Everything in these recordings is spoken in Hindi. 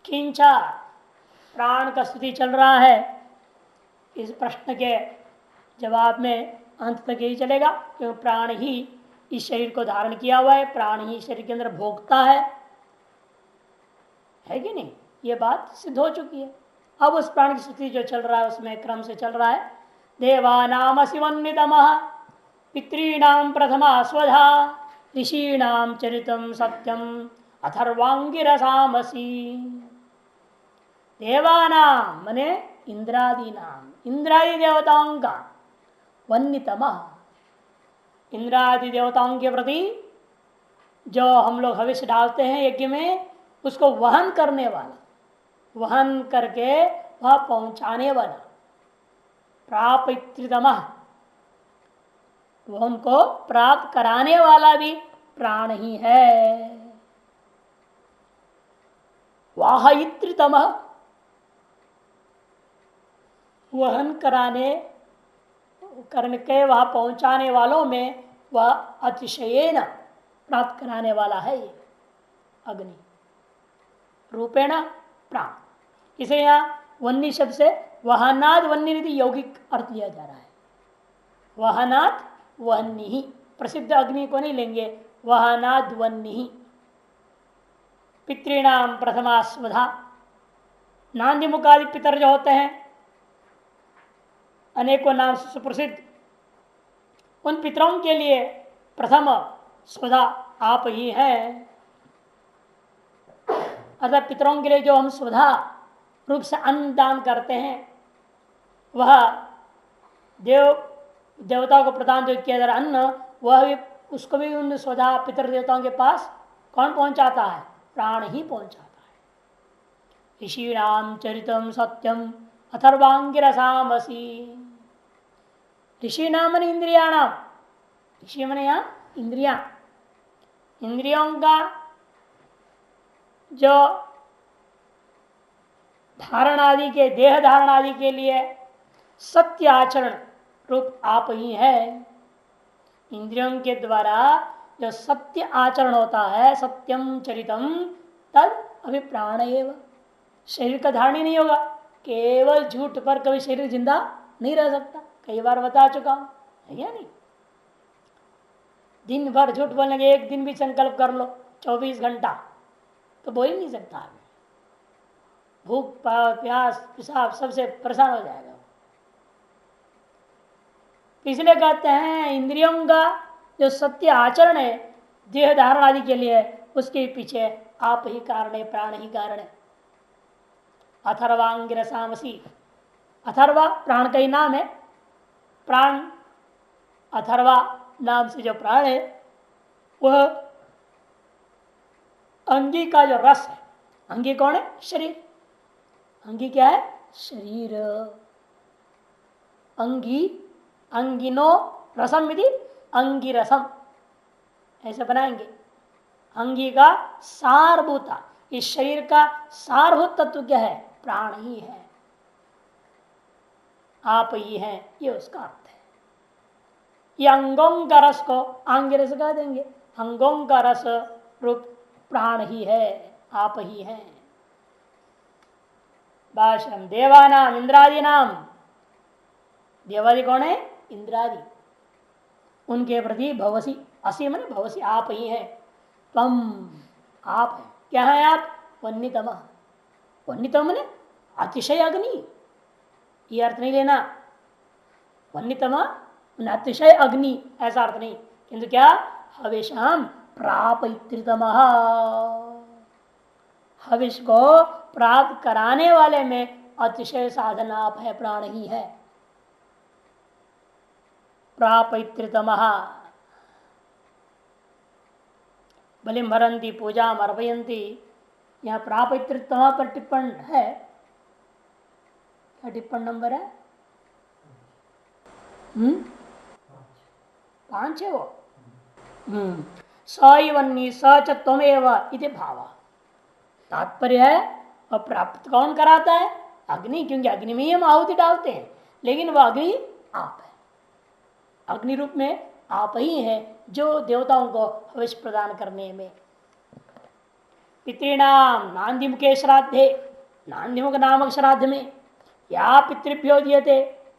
किंचा प्राण का स्तुति चल रहा है। इस प्रश्न के जवाब में अंत तक यही चलेगा क्योंकि प्राण ही इस शरीर को धारण किया हुआ है, प्राण ही शरीर के अंदर भोगता है कि नहीं? ये बात सिद्ध हो चुकी है। अब उस प्राण की स्तुति जो चल रहा है उसमें क्रम से चल रहा है। देवानाम शिवन्वितम पितॄणाम प्रथमा स्वधा ऋषीणाम चरितम सत्यम अथर्वांगिरसामसी। देवानाम मने इंद्रादि नाम, इंद्रादि देवताओं का वन्यतम, इंद्रादि देवताओं के प्रति जो हम लोग हविष्य डालते हैं यज्ञ में, उसको वहन करने वाला, वहन करके वह पहुंचाने वाला, प्रापितृतम, वह उनको प्राप्त कराने वाला भी प्राण ही है। वाहयित्रितम, वहन कराने करके वह पहुंचाने वालों में वह अतिशयेन प्राप्त कराने वाला है ये अग्नि रूपेण प्राण। इसे यहाँ वन्नी शब्द से वहनाद वन्नी रीति यौगिक अर्थ लिया जा रहा है। वहनाद वन्नी ही, प्रसिद्ध अग्नि को नहीं लेंगे, वहनाद वन्नी ही। पितृणाम प्रथमा स्वधा, नांदी मुखादि पितर जो होते हैं अनेकों नाम से सुप्रसिद्ध, उन पितरों के लिए प्रथम स्वधा आप ही हैं। अर्थात पितरों के लिए जो हम स्वधा रूप से अन्न दान करते हैं वह देवताओं को प्रदान जो किया जा रहा अन्न, वह भी उसको भी उन स्वधा पितर देवताओं के पास कौन पहुंचाता है? प्राण ही पहुंचाता है। ऋषिणाम चरितम सत्यम अथर्वांगिरसामसी। ऋषि नाम इंद्रियाणाम, ऋषि मन यहाँ इंद्रिया, इंद्रियों का जो धारण आदि के, देह धारण आदि के लिए सत्य आचरण रूप आप ही है। इंद्रियों के द्वारा जो सत्य आचरण होता है, सत्यम चरितम तद अभिप्राण एव। शरीर का धारण ही नहीं होगा, केवल झूठ पर कभी शरीर जिंदा नहीं रह सकता, कई बार बता चुका हूं, है या नहीं? दिन भर झूठ बोलने के, एक दिन भी संकल्प कर लो 24 घंटा तो बोल ही नहीं सकता आदमी। भूख प्यास पेशाब सबसे परेशान हो जाएगा। इसलिए कहते हैं इंद्रियों का जो सत्य आचरण है देह धारण आदि के लिए, उसके पीछे आप ही कारण है, प्राण ही कारण है। अथर्वांगिरसामसी, अथर्वा प्राण का ही नाम है। प्राण अथर्वा नाम से जो प्राण है वह अंगी का जो रस है, अंगी कौन है? शरीर। अंगी क्या है? शरीर। अंगी अंगिनो रसम यदि अंगी रसम ऐसे बनाएंगे। अंगी का सारभूता, इस शरीर का सारभूत तत्व क्या है? प्राण ही है, आप ही है, ये उसका अर्थ है। ये अंगों का रस को आंगी रस कह देंगे। अंगों का रस रूप प्राण ही है, आप ही है। भाषण देवानाम इंद्रादि नाम, देवादि कौन है? इंद्रादि। उनके प्रति भवसी, असी मन भवसी आप ही है। तम आप है, क्या है आप? वन्यतम, वन्यतम ने अतिशय अग्नि, ये अर्थ नहीं लेना। वन्यतम अतिशय अग्नि ऐसा अर्थ नहीं, किंतु क्या? हविषाम प्रापितृतम, हविष को प्राप्त कराने वाले में अतिशय साधन आप है, प्राण ही है। प्रापितृतम बलिम भरंती पूजा अर्पयंती, यहाँ प्रापितृतम पर टिप्पण है। क्या टिप्पण नंबर है? 5 है वो। सवन्नी स च त्वमेव इति भाव, तात्पर्य है और प्राप्त कौन कराता है? अग्नि, क्योंकि अग्नि में ही हम आहुति डालते हैं, लेकिन वह अग्नि आप है, अग्नि रूप में आप ही है जो देवताओं को हविष प्रदान करने में। पितृणाम नांदिमुखे श्राद्धे, नांदिमुख नामक श्राद्ध में या पितृभ्यो दियते,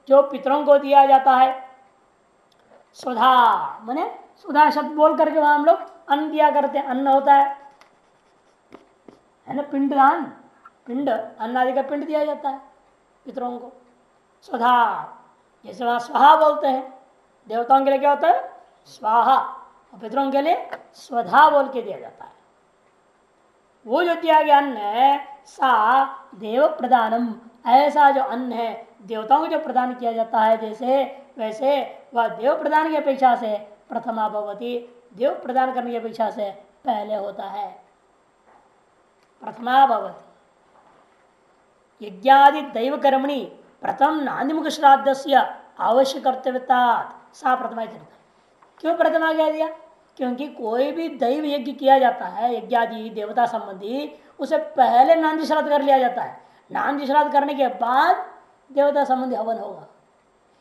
जो पितरों को दिया जाता है। स्वधा माने सुधा शब्द बोल करके वहां हम लोग अन्न दिया करते हैं, अन्न होता है ना, पिंडदान, पिंड अन्न आदि का पिंड दिया जाता है पितरों को। स्वधा जैसे वहां स्वाहा बोलते हैं, देवताओं के लिए क्या होता है स्वाहा, और पितरों के लिए स्वधा बोल के दिया जाता है। वो जो दिया गया अन्न है सा देव प्रदानम, ऐसा जो अन्न है देवताओं को जो प्रदान किया जाता है जैसे वैसे वह देव प्रदान की अपेक्षा से प्रथमा भवती, देव प्रदान करने की अपेक्षा से पहले होता है, प्रथमा भवती। यज्ञादि दैव कर्मणि प्रथम नांदिमुख श्राद्ध से आवश्यक कर्तव्यता सा प्रथमा चरित। क्यों प्रथमा कह दिया? क्योंकि कोई भी दैव यज्ञ किया जाता है, यज्ञादि देवता संबंधी, उसे पहले नांदी श्राद्ध कर लिया जाता है। नांदी श्राद्ध करने के बाद देवता संबंधी हवन होगा।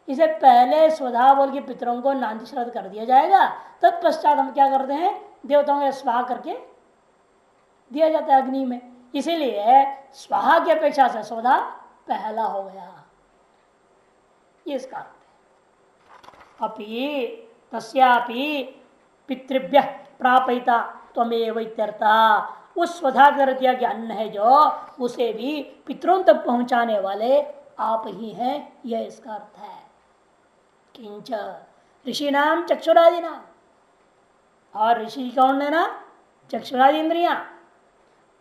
इसे पहले स्वधा बोल के पितरों को नांदी श्राद्ध कर दिया जाएगा, तत्पश्चात हम क्या करते हैं देवताओं को स्वाहा करके दिया जाता है अग्नि में। इसीलिए स्वाहा की अपेक्षा से स्वधा पहला हो गया, ये इसका अपि तस्यापि पितृभ्य प्रापयिता त्वमेव इत्यर्था। उस स्वधा कर दिया गया अन्न है जो, उसे भी पितरों तक पहुंचाने वाले आप ही हैं, यह इसका अर्थ है। किंच ऋषि नाम चक्षुरादि नाम, और ऋषि कौन है ना चक्षुरादि इंद्रिया,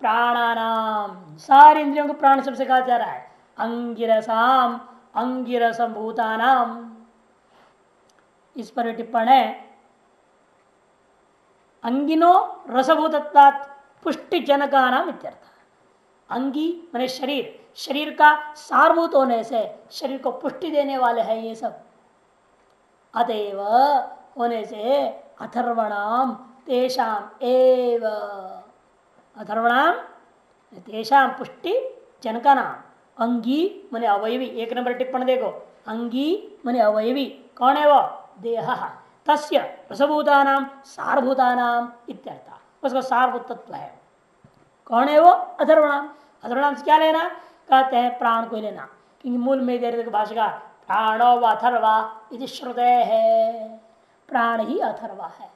प्राणानाम सारी इंद्रियों को प्राण सबसे कहा जा रहा है। अंगिरसाम अंगिरसम भूतानाम, इस पर टिप्पण है अंगिनो रसभूतत्वात् पुष्टि जनका नाम इत्यर्थ। अंगी माने शरीर, शरीर का सारभूत होने से शरीर को पुष्टि देने वाले हैं ये सब। अतएव होने से अथर्वणाम तेषाम एव, अथर्वणाम तेषाम पुष्टि जनका नाम। अंगी माने अवयवी, एक नंबर टिप्पण देखो, अंगी माने अवयवी, कौन है वो देह, तस्य रसभूतानाम सारभूतानाम इत्यर्थ, उसका सारभूत तत्व है। कौन है वो अथर्वणाम। अथर्वणाम से क्या लेना, कहते हैं प्राण को लेना, क्योंकि मूल में दे रहे भाषा प्राणो व अथर्वा यदि श्रुदय है, प्राण ही अथर्वा है।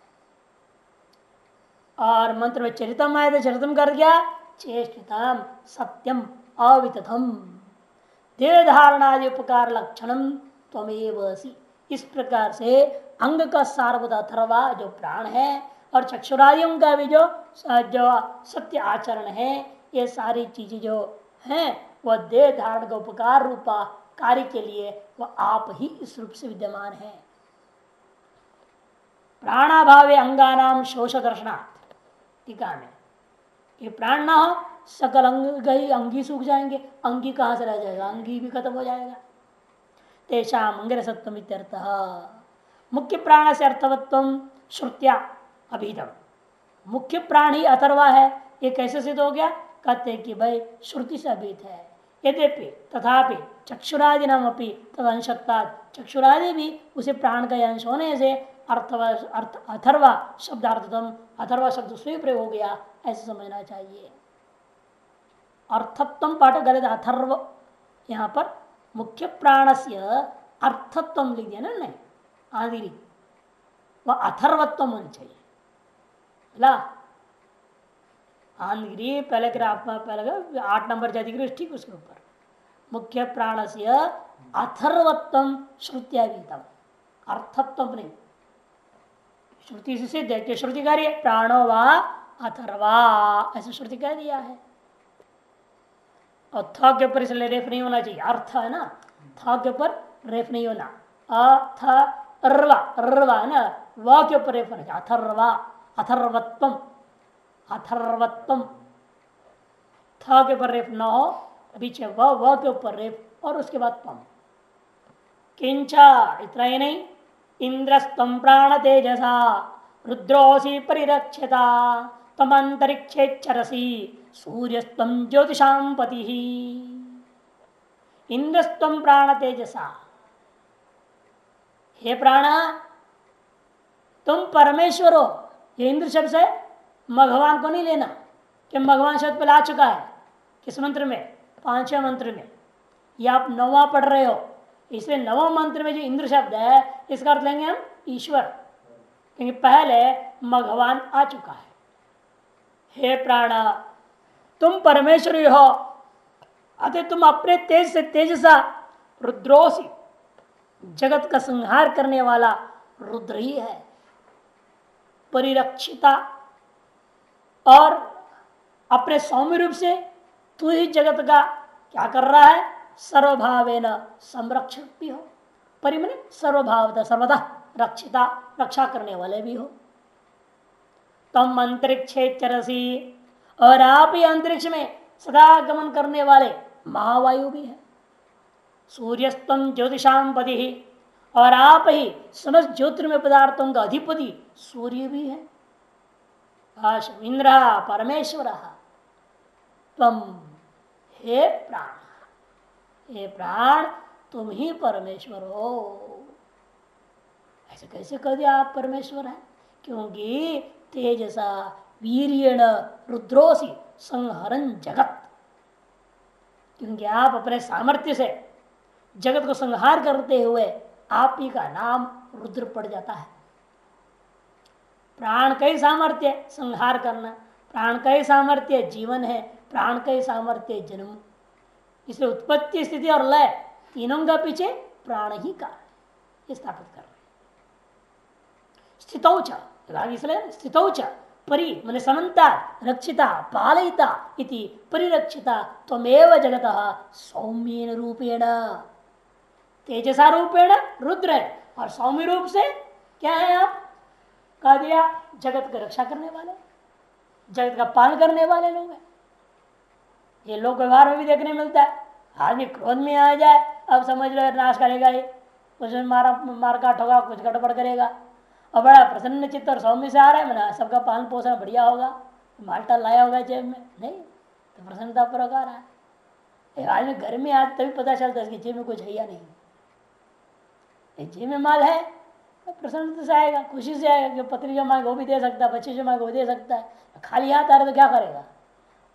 और मंत्र में चरितम आए तो चरितम कर दिया चेष्टितम सत्यम अवितथम देह धारणादि उपकार लक्षणम त्वमेवसि। इस प्रकार से अंग का सारभूत अथर्वा जो प्राण है और चक्षुरादियों का भी जो सत्य आचरण है, ये सारी चीजें जो हैं वह देह धारण का उपकार रूपा कार्य के लिए वह आप ही इस रूप से विद्यमान है। प्राणाभावे अंगानाम शोष दर्शनार्थ, टीका में ये प्राण ना हो सकल अंग गई, अंगी सूख जाएंगे, अंगी कहां से रह जाएगा, अंगी भी खत्म हो जाएगा। तेषाम अंगिरसत्वम इत्यर्थः। मुख्य प्राण से अर्थवत्वम श्रुत्या अभिधम, मुख्य प्राण ही अथर्वा है, ये कैसे सिद्ध हो गया, कहते हैं कि भाई श्रुति से अभित है। यद्यपि तथापि चक्षुरादि नाम अपनी तद अंशत्वाद, चक्षुरादि भी उसे प्राण का अंश होने से अथर्वा शब्दार्थतम, अथर्वा शब्द उसमें प्रयोग हो गया, ऐसे समझना चाहिए। अर्थत्व पाठ गलत, अथर्व यहाँ पर मुख्य प्राण से अर्थत्व लिख दिया ना, नहीं आदि वह अथर्वत्व होना चाहिए। आंध्री पहले ग्राफ में पहले 8 नंबर जाती ठीक, उसके ऊपर मुख्य प्राण से अथर्वत्व श्रुत्यावीतम, अर्थत्व नहीं, श्रुति से सिद्ध है कि श्रुति कार्य प्राणो वा अथर्वा, ऐसे श्रुति कह दिया है। और थ के ऊपर इसलिए रेफ नहीं होना चाहिए, अर्थ है ना, थ के ऊपर रेफ नहीं होना, अथर्वा है ना, व के ऊपर रेफ होना चाहिए, अथर्वा अथर्वत्वम, अथर्वत्वम थ के ऊपर रेफ न हो, बीच व के ऊपर रेफ और उसके बाद तम। किंचा इतना ही नहीं, इंद्रस्तम प्राण तेजसा रुद्रोसी परिरक्षता तम अंतरिक्षेच्छरसी सूर्यस्तम ज्योतिषाम पति। इंद्रस्तम प्राण तेजसा, हे प्राण तुम परमेश्वर हो। ये इंद्र शब्द से भगवान को नहीं लेना, कि भगवान शब्द पहले आ चुका है किस मंत्र में, पांचवें मंत्र में, या आप नौवां पढ़ रहे हो, इसलिए नवम मंत्र में जो इंद्र शब्द है इसका अर्थ लेंगे हम ईश्वर, क्योंकि पहले भगवान आ चुका है। हे प्राण तुम परमेश्वरी हो, अतः तुम अपने तेज से तेजसा रुद्रोसी, जगत का संहार करने वाला रुद्र ही है। परिरक्षिता, और अपने सौम्य रूप से तू ही जगत का क्या कर रहा है, सर्वभावेन संरक्षक भी हो। परिमने सर्वभावता सर्वदा रक्षिता, रक्षा करने वाले भी हो। तम अंतरिक्षे चरसी, और आप ही अंतरिक्ष में सदा गमन करने वाले महावायु भी है। सूर्यस्तम ज्योतिषाम पति ही, और आप ही समस्त ज्योतिर्मय पदार्थों का अधिपति सूर्य भी है। इंद्र परमेश्वर तम, हे प्राण, हे प्राण तुम ही परमेश्वर हो। ऐसे कैसे कह दिया आप परमेश्वर हैं? क्योंकि तेजसा वीर्येण रुद्रोसी संहरन जगत, क्योंकि आप अपने सामर्थ्य से जगत को संहार करते हुए आप ही का नाम रुद्र पड़ जाता है। प्राण का ही सामर्थ्य संहार करना, प्राण का ही सामर्थ्य जीवन है, प्राण का ही सामर्थ्य जन्म। इसलिए उत्पत्ति स्थिति और लय तीनों का पीछे प्राण ही का स्थापित कर रहे। स्थितौच, इसलिए स्थितौच परि मन समन्ता रक्षिता पालयिता इति परिरक्षिता त्वमेव जगतः सौम्येन रूपेण। तेजसा रूपेण रुद्र है, और सौम्य रूप से क्या है आप कह दिया, जगत की रक्षा करने वाले, जगत का पालन करने वाले लोग हैं। ये लोग व्यवहार में भी देखने मिलता है। आदमी क्रोध में आ जाए, अब समझ लो नाश करेगा ही, उसमें मार काट होगा, कुछ गड़बड़ करेगा, और बड़ा प्रसन्न चित्त और सौम्य से आ रहा है, मैंने सबका पालन पोषण बढ़िया होगा, माल्टा लाया होगा जेब में, नहीं तो प्रसन्नता पूर्वक आ रहा है। आदमी घर में आज तभी पता चलता है इसकी जेब में कुछ है या नहीं। जेब में माल है तो प्रसन्नता से आएगा, खुशी से आएगा कि पत्नी जो मांगे वो भी दे सकता है, बच्चे जो मांगे वो दे सकता है। खाली हाथ आ रहा तो क्या करेगा,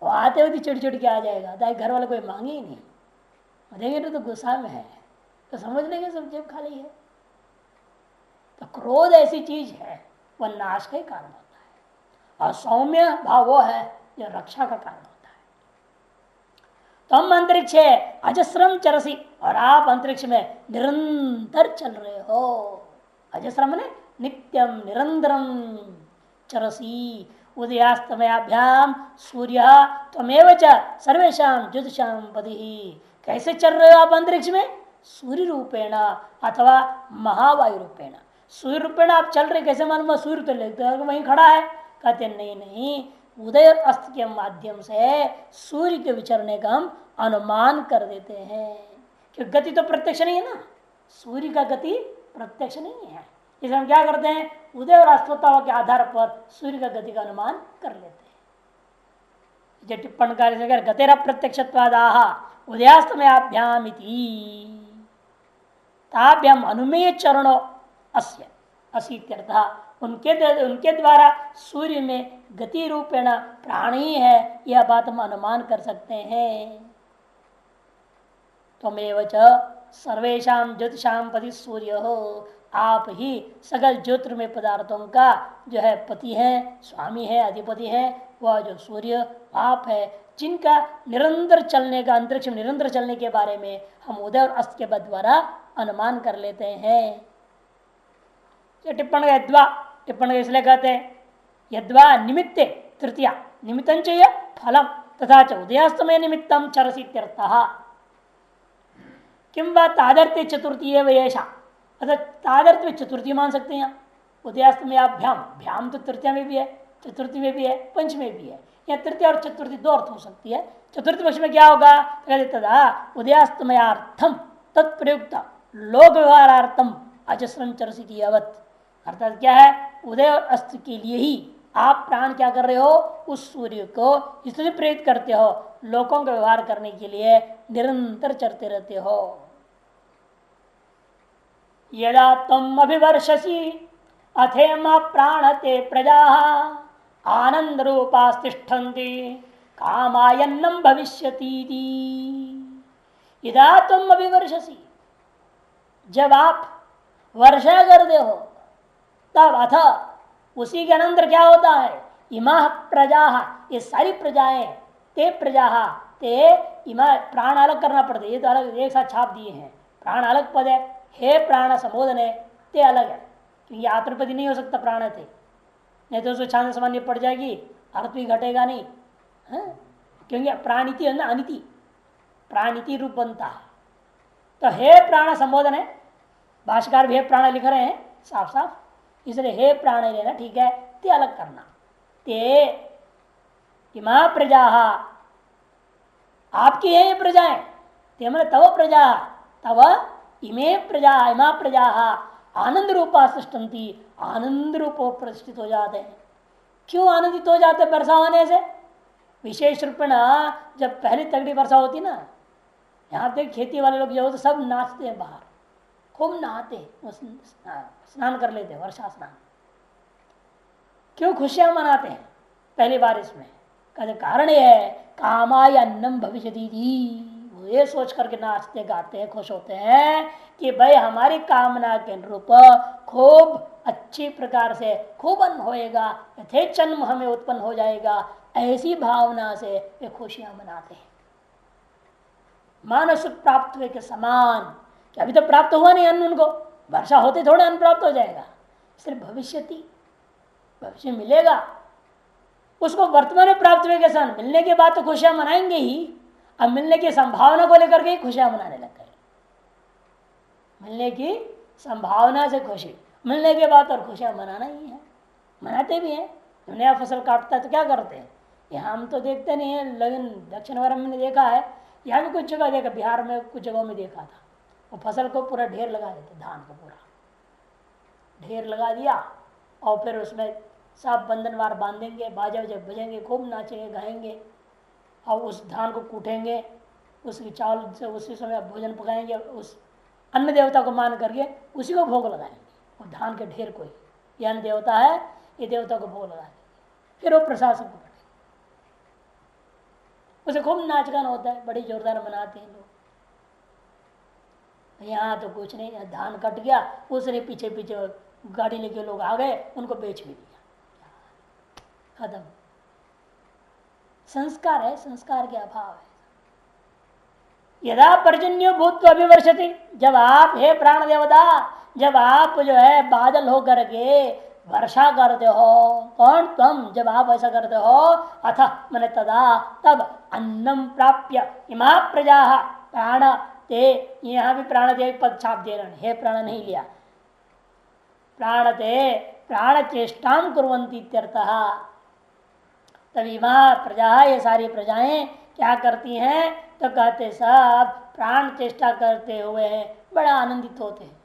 वो आते हुए चिड़ के आ जाएगा, ताकि घर वाले कोई मांगे ही नहीं, देंगे तो गुस्सा में है, तो समझ लेंगे सब जेब खाली है। तो क्रोध ऐसी चीज है वह नाश का ही कारण होता है, और सौम्य भाव वो है जो रक्षा का कारण होता है। तो हम अंतरिक्ष है अजस्रम चरसी, और आप अंतरिक्ष में निरंतर चल रहे हो। अजस्रम ने नित्यम निरंतरम चरसी, उदयास्तमयाभ्याम सूर्य त्वमेव च सर्वेषां ज्योतिषां पति। कैसे चल रहे हो आप अंतरिक्ष में? सूर्य रूपेण अथवा महावायु रूपेण। सूर्य रूपेण आप चल रहे, कैसे मालूम? सूर्य तो लगता है वहीं खड़ा है, कहते नहीं, उदय और अस्त के माध्यम से सूर्य के विचरने का हम अनुमान कर देते हैं। क्योंकि गति तो प्रत्यक्ष नहीं है ना, सूर्य का गति प्रत्यक्ष नहीं है, इसलिए हम क्या करते हैं, उदय और अस्तोत्ताओं के आधार पर सूर्य का गति का अनुमान कर लेते हैं। जो टिप्पणकार से गतेरा प्रत्यक्षत्वादाह उदयास्तमयाभ्याम ताभ्याम अनुमेय चरणों अस्य असीत्यर्थ। उनके द्वारा सूर्य में गति रूपेण प्राणी है, यह बात हम अनुमान कर सकते हैं। त्वमेव च सर्वेषां ज्योतिषां पति सूर्य हो, आप ही सकल ज्योतिर्मय पदार्थों का जो है पति है, स्वामी है, अधिपति है, वह जो सूर्य आप है, जिनका निरंतर चलने का, अंतरिक्ष में निरंतर चलने के बारे में हम उदय और अस्त के द्वारा अनुमान कर लेते हैं। टिप्पण यद्वा, टिप्पण इसलिए कहते हैं यद्वा निमित्ते तृतीया निमित्तं च फलम तथा च उदयास्तमय निमित्तं चरसीत्यर्थः। किं वा तादर्थे चतुर्थी वेशा, अतः तादर्थ में चतुर्थी मान सकते हैं। उदयास्तमयाभ्याम, भ्याम तो तृतीया में भी है, चतुर्थी में भी है, पंच में भी है, या तृतीय और चतुर्थी दो अर्थ हो सकती है। चतुर्थ पक्ष में क्या होगा, तदा उदयास्तमयार्थम तत्प्रयुक्त लोक व्यवहारार्थम अजस्रम चरसी अवत। अर्थात क्या है, उदय और अस्त के लिए ही आप प्राण क्या कर रहे हो, उस सूर्य को इसलिए प्रेरित करते हो, लोगों का व्यवहार करने के लिए निरंतर चलते रहते हो। यदा तुम अभिवर्षसी अथेम प्राणते प्रजा आनंद रूपास्तिष्ठन्ति कामायन्नम भविष्यति इदा तुम अभिवर्षसी, जब आप वर्षा करते हो तब अथ उसी के अनंतर क्या होता है, इमा प्रजा, ये सारी प्रजाएं, ते प्रजा, ते इमा, प्राण अलग करना पड़ता है, ये तो अलग एक साथ छाप दिए हैं, प्राण अलग पद है, हे प्राण संबोधन है, ते अलग है, क्योंकि आत्मपति नहीं हो सकता प्राण थे, नहीं तो उसको छांद सामान्य पड़ जाएगी, अर्थ भी घटेगा नहीं है? क्योंकि प्राणिति है ना, अनिति, प्राणिति रूप बनता है। तो हे प्राण संबोधन है, भाष्यकार भी हे प्राण लिख रहे हैं साफ साफ, इसलिए हे प्राण लेना ठीक है, ते अलग करना, ते इमा प्रजा, आपकी है ये प्रजाएं, ते मैंने तव प्रजा, तव इमे प्रजा, इमा प्रजा आनंद रूपा सृष्टंती, आनंद रूप प्रतिष्ठित हो जाते हैं। क्यों आनंदित हो जाते वर्षा होने से? विशेष रूप में जब पहली तगड़ी वर्षा होती ना, यहाँ पे खेती वाले लोग जो हो तो सब नाचते हैं बाहर, खूब नहाते, स्नान कर लेते, वर्षा स्नान। क्यों खुशियां मनाते हैं पहली बारिश में? कहते कारण ये है, कामाय अन्नम भविष्य दीदी, वो ये सोच करके नाचते गाते हैं, खुश होते हैं कि भाई हमारी कामना के अनुरूप खूब अच्छी प्रकार से खूब अन्न होएगा, यथेच जन्म हमें उत्पन्न हो जाएगा, ऐसी भावना से वे खुशियां मनाते हैं। मानस प्राप्त हुए के समान, कि अभी तो प्राप्त हुआ नहीं अन्न, उनको वर्षा होते थोड़ा अन्न प्राप्त हो जाएगा, इसलिए भविष्यति, भविष्य मिलेगा उसको, वर्तमान में प्राप्त हुए के साथ मिलने के बाद तो खुशियां मनाएंगे ही, अब मिलने की संभावना को लेकर के खुशियां मनाने लग गए, मिलने की संभावना से खुशी, मिलने के बाद और खुशियां मनाना ही है, मनाते भी हैं। नया फसल काटता है तो क्या करते हैं, यहाँ हम तो देखते नहीं है, लेकिन दक्षिण भारत में देखा है, यहाँ भी कुछ जगह देखा, बिहार में कुछ जगहों में देखा था, वो फसल को पूरा ढेर लगा देते, धान को पूरा ढेर लगा दिया और फिर उसमें सब बंधनवार बांधेंगे, बाजा जब बजेंगे, खूब नाचेंगे गाएंगे, और उस धान को कूटेंगे, उसकी चावल से उसी समय भोजन पकाएंगे, उस अन्न देवता को मान करके उसी को भोग लगाएंगे, वो धान के ढेर को ही, ये अन्न देवता है, ये देवता को भोग लगाएंगे, फिर वो प्रसाद सबको बटेंगे, उसे खूब नाच गान होता है, बड़ी जोरदार मनाते हैं लोग। यहाँ तो कुछ नहीं, धान कट गया, उसने पीछे पीछे गाड़ी लेके लोग आ गए, उनको बेच भी दिया, खत्म। संस्कार है, संस्कार के अभाव है। यदा पर्जन्यो भूत अभिवर्षति, जब आप हे प्राण देवता, जब आप जो है बादल हो करके वर्षा करते हो, कौन तुम, जब आप ऐसा करते हो, अथ मन तदा तब अन्नम प्राप्य इमा प्रजा प्राण ते, यहाँ भी प्राण ते पद छाप दे रहे, हे प्राण नहीं लिया, प्राण ते प्राण चेष्टा कुर्वन्ति इत्यर्थः। तभी वह प्रजा, ये सारी प्रजाएं क्या करती हैं, तो कहते सब प्राण चेष्टा करते हुए बड़ा आनंदित होते हैं,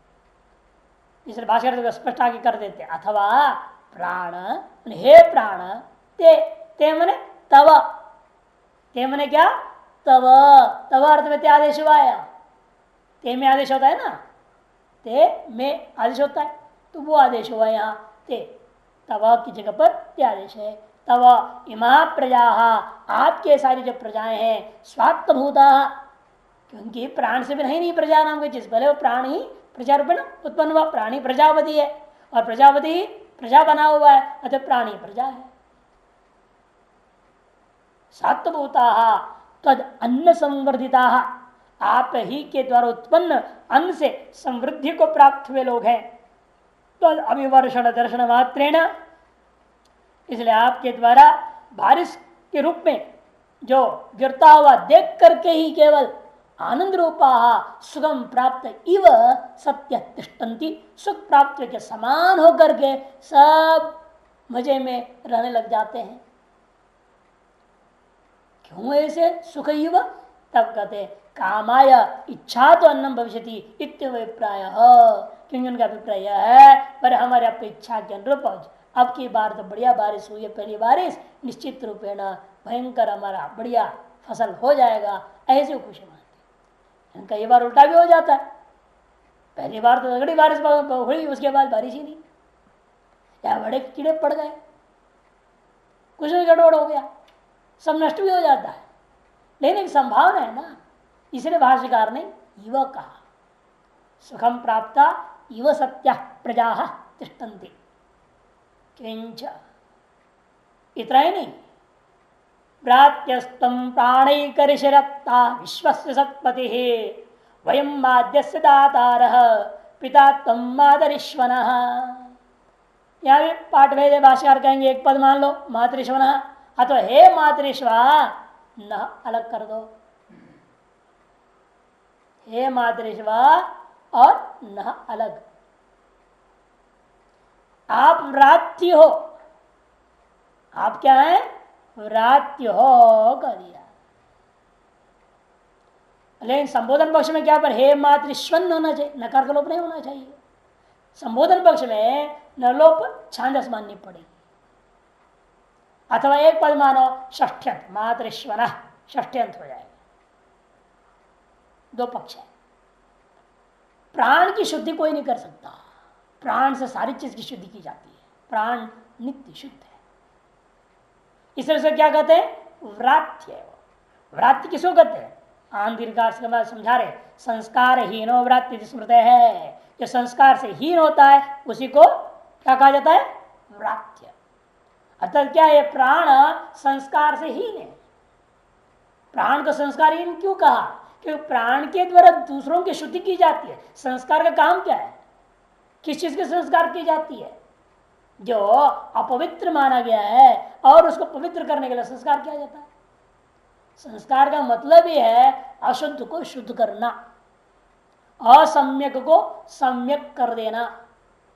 इसलिए भाषा स्पष्ट आगे कर देते, अथवा प्राण, हे प्राण, ते, ते मने तव, ते मने क्या, तव, तव अर्थ में ते आदेश हुआ है, ते में आदेश होता है ना, ते में आदेश होता है, तो वो आदेश हुआ यहाँ, ते तव की जगह पर ते आदेश है। तव इमा प्रजा, आपके सारी जो प्रजाएं हैं, स्वात्मभूता, क्योंकि प्राण से भी नहीं प्रजा नाम की चीज, पहले वो प्राण ही प्रजा रूपेण उत्पन्न हुआ, प्राणी प्रजापति है, और प्रजापति ही प्रजा बना हुआ है, अतः प्राणी प्रजा है। सात्वभूता तद अन्न संवर्धिता, आप ही के द्वारा उत्पन्न अन्न से समृद्धि को प्राप्त हुए लोग हैं। तद अभिवर्षण दर्शन मात्रेण, इसलिए आपके द्वारा बारिश के रूप में जो गिरता हुआ देख करके ही केवल आनंद रूपा सुगम प्राप्त इव सत्य तिष्ठन्ति, सुख प्राप्त के समान होकर के सब मजे में रहने लग जाते हैं। क्यों ऐसे सुख इव, तब कहते कामाय इच्छा तो अन्नम भविष्यति इत्यभिप्राय, क्योंकि उनका अभिप्राय है पर हमारे अपनी इच्छा के अनुरूप अब की बार तो बढ़िया बारिश हुई है, पहली बारिश, निश्चित रूपेण भयंकर हमारा बढ़िया फसल हो जाएगा, ऐसे खुशी मानते। कई बार उल्टा भी हो जाता है, पहली बार तो तगड़ी बारिश हुई, उसके बाद बारिश ही नहीं, या बड़े कीड़े पड़ गए, कुछ भी गड़बड़ हो गया, सब नष्ट भी हो जाता है, लेकिन एक संभावना है ना, इसलिए भाष्यकार ने इव कहा। सुखम प्राप्ता इव सत्य प्रजा तिष्ठन्ति। किंच इतना ही नहीं, भ्रात्यस्तम प्राणैकरिशरत्ता विश्वस्य सत्पति वयम माद्यस्य दातारः पिता तम मातरिश्वनः। यहाँ भी पाठ भेदे भाष्यकार कहेंगे, एक पद मान लो मातरिश्वनः, अथवा हे मातरिश्वा न अलग कर दो, हे मातरिश्वा और न अलग। आप व्रात्य हो, आप क्या है, व्रात्य हो कर दिया। लेकिन संबोधन पक्ष में क्या पर हे मातृश्वन होना चाहिए, नकार का लोप नहीं होना चाहिए। संबोधन पक्ष में न लोप छांदस माननी पड़ेगी, अथवा एक पद मानो षष्ठ्यंत मातृश्वन, षष्ठ्यंत हो जाएगा। दो पक्ष है। प्राण की शुद्धि कोई नहीं कर सकता, प्राण से सारी चीज की शुद्धि की जाती है, प्राण नित्य शुद्ध है। इस तरह से क्या कहते हैं, व्रात्य। व्रात्य किसको कहते हैं, आंधिकार से समझा रहे, संस्कार हीनो व्रात्य स्मृत है। जो संस्कार से हीन होता है उसी को क्या कहा जाता है, व्रात्य। अर्थात क्या है, प्राण संस्कार से हीन है। प्राण को संस्कार हीन क्यों कहा, क्योंकि प्राण के द्वारा दूसरों की शुद्धि की जाती है। संस्कार का काम क्या है, किस चीज के संस्कार की जाती है, जो अपवित्र माना गया है और उसको पवित्र करने के लिए संस्कार किया जाता है। संस्कार का मतलब ही है अशुद्ध को शुद्ध करना, असम्यक को सम्यक कर देना,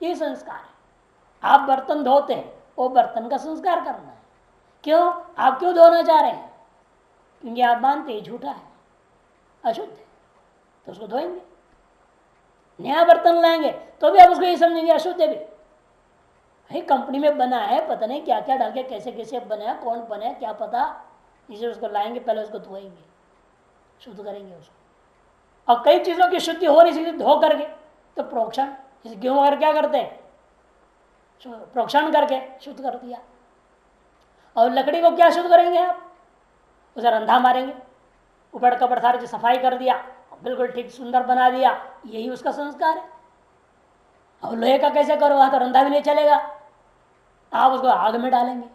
ये संस्कार है। आप बर्तन धोते हैं, वो बर्तन का संस्कार करना है। क्यों, आप क्यों धोना चाह रहे हैं, क्योंकि आप मानते हैं झूठा है, अशुद्ध है, तो उसको धोएंगे। नया बर्तन लाएंगे तो भी आप उसको ये समझेंगे अशुद्ध है भी, भाई कंपनी में बना है, पता नहीं क्या क्या डाल के कैसे कैसे बनाया, कौन बनाया क्या पता, इसे उसको लाएंगे, पहले उसको धोएंगे, शुद्ध करेंगे उसको। और कई चीजों की शुद्धि हो नहीं सकती धो करके, तो प्रोक्षण, जैसे गेहूं वगैरह क्या करते हैं, प्रोक्षण करके शुद्ध कर दिया। और लकड़ी को क्या शुद्ध करेंगे आप, उसे रंधा मारेंगे, ऊपर कपड़ सारी चीज सफाई कर दिया, बिल्कुल ठीक सुंदर बना दिया, यही उसका संस्कार है। और लोहे का कैसे करो, वहां तो रंधा भी नहीं चलेगा, आप उसको आग में डालेंगे,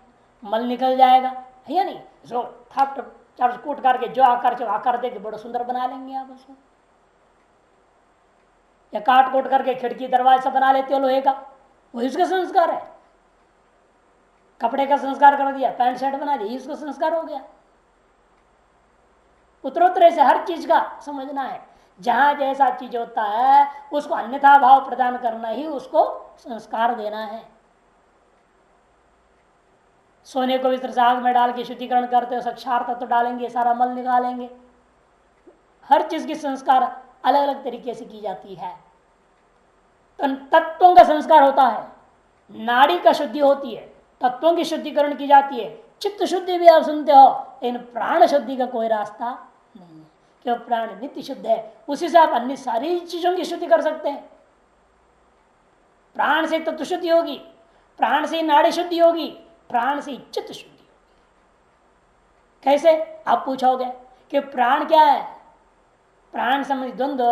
मल निकल जाएगा, है या नहीं। इसको थाप चार कूट करके जो आकार दे के बड़ा सुंदर बना लेंगे आप उसको। या काट कोट करके खिड़की दरवाजा बना लेते हो लोहे का, वही उसका संस्कार है। कपड़े का संस्कार कर दिया, पैंट शर्ट बना दिया, उसका संस्कार हो गया। उत्तरोत्तर से हर चीज का समझना है, जहां जैसा चीज होता है उसको अन्यथा भाव प्रदान करना ही उसको संस्कार देना है। सोने को इस तरह से आग में डाल के शुद्धिकरण करते हो, क्षार तत्व डालेंगे, सारा मल निकालेंगे। हर चीज की संस्कार अलग अलग तरीके से की जाती है। तो तत्वों का संस्कार होता है, नाड़ी का शुद्धि होती है, तत्वों की शुद्धिकरण की जाती है, चित्त शुद्धि भी आप सुनते हो, लेकिन प्राण शुद्धि का कोई रास्ता नहीं है, क्योंकि प्राण नित्य शुद्ध है, उसी से आप अन्य सारी चीजों की शुद्धि कर सकते हैं। प्राण से तत्व शुद्धि होगी, प्राण से नाड़ी शुद्धि होगी, प्राण से चित्त शुद्धि होगी। कैसे, आप पूछोगे कि प्राण क्या है, प्राण संबंधी द्वंद्व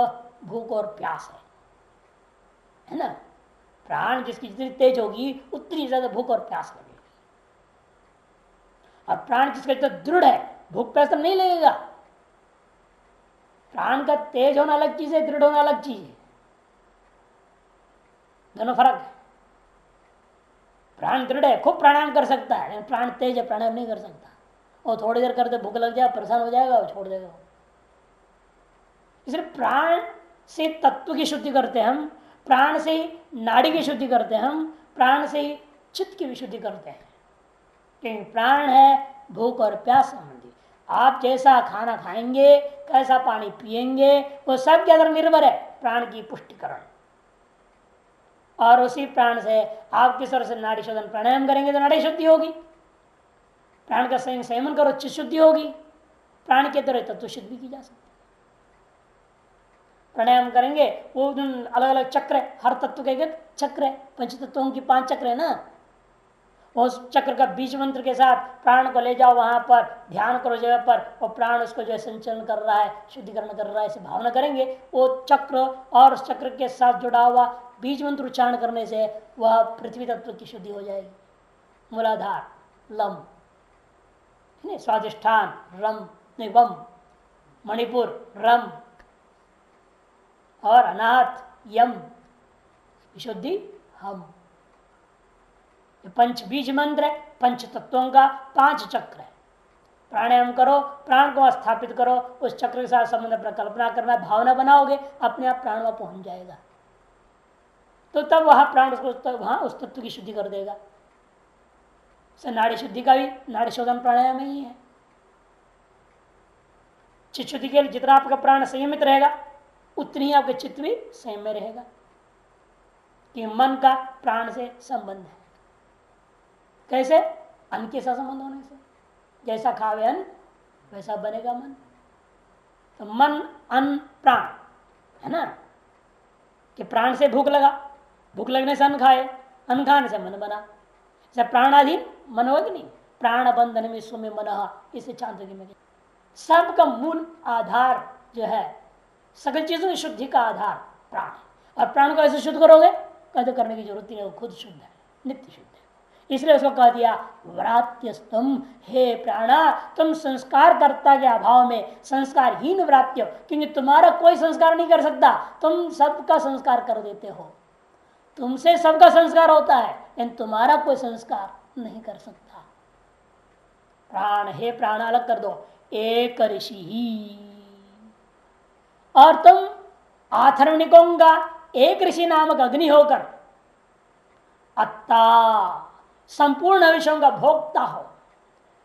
भूख और प्यास है ना। प्राण जिसकी जितनी तेज होगी उतनी ज्यादा भूख और प्यास लगेगी, और प्राण जिसका जितना दृढ़ है भूख प्यास तो नहीं लगेगा। प्राण का तेज होना अलग चीज है, दृढ़ होना अलग चीज है, दोनों फर्क है। प्राण दृढ़ है, खूब प्राणायाम कर सकता है, लेकिन प्राण तेज है, प्राणायाम नहीं कर सकता। और थोड़ी देर करते भूख लग जाए, परेशान हो जाएगा और छोड़ देगा। इसलिए प्राण से तत्व की शुद्धि करते हैं हम, प्राण से ही नाड़ी की शुद्धि करते हैं हम, प्राण से ही चित्त की विशुद्धि करते हैं। क्योंकि प्राण है भूख और प्यास संबंधी। आप जैसा खाना खाएंगे, कैसा पानी पिएंगे, वो सब के अंदर निर्भर है प्राण की पुष्टिकरण। और उसी प्राण से आप किस तरह से नाड़ी शोधन प्राणायाम करेंगे तो नाड़ी शुद्धि होगी, प्राण का संयमन करो चित्त शुद्धि होगी, प्राण के द्वारा तत्व शुद्धि की जा सकती है। प्राणायाम करेंगे वो अलग अलग चक्र है, हर तत्व का एक चक्र है, पंच तत्वों की 5 चक्र है ना, उस चक्र का बीज मंत्र के साथ प्राण को ले जाओ, वहां पर ध्यान करो जगह पर, और प्राण उसको जो है संचलन कर रहा है, शुद्धिकरण कर रहा है, ऐसे भावना करेंगे। वो चक्र और उस चक्र के साथ जुड़ा हुआ बीज मंत्र उच्चारण करने से वह पृथ्वी तत्व की शुद्धि हो जाएगी। मूलाधार लम, स्वादिष्ठान रम वम, मणिपुर रम, और अनाथ यम, विशुद्धि हम। पंच बीज मंत्र है, पंच तत्वों का 5 चक्र है। प्राणायाम करो, प्राण को स्थापित करो, उस चक्र के साथ संबंध अपना कल्पना करना, भावना बनाओगे, अपने आप प्राण वहां पहुंच जाएगा। तो तब वहां प्राण उसको वहां उस तत्व की शुद्धि कर देगा। नाड़ी शुद्धि का भी नाड़ी शोधन प्राणायाम ही है। चित्त शुद्धि के लिए जितना आपका प्राण संयमित रहेगा उतनी ही आपके चित्त भी संयम में रहेगा, कि मन का प्राण से संबंध है। कैसे? अन्न के साथ संबंध होने से, जैसा खावे अन्न वैसा बनेगा मन। तो मन अन्न प्राण है ना, कि प्राण से भूख लगा, भूख लगने से अन्न खाए, अन्न खाने से मन बना। जैसे प्राणाधीन मन हो कि नहीं, प्राण बंधन में विश्व में मन, इसे चांद्र में सबका मूल आधार जो है, सकल चीजों की शुद्धि का आधार प्राण है। और प्राण को ऐसे शुद्ध करोगे, कहते करने की जरूरत नहीं है, वो खुद शुद्ध है, नित्य शुद्ध है। इसलिए उसको कह दिया व्रात्यस्तम, हे प्राणा तुम संस्कार कर्ता के अभाव में संस्कारहीन व्रात्य, क्योंकि तुम्हारा कोई संस्कार नहीं कर सकता, तुम सबका संस्कार कर देते हो, तुमसे सबका संस्कार होता है, लेकिन तुम्हारा कोई संस्कार नहीं कर सकता। प्राण, हे प्राण अलग कर दो, एक ऋषि ही, और तुम आथर्वणिकों का एक ऋषि नामक अग्नि होकर अत्ता संपूर्ण विश्वों का भोक्ता हो,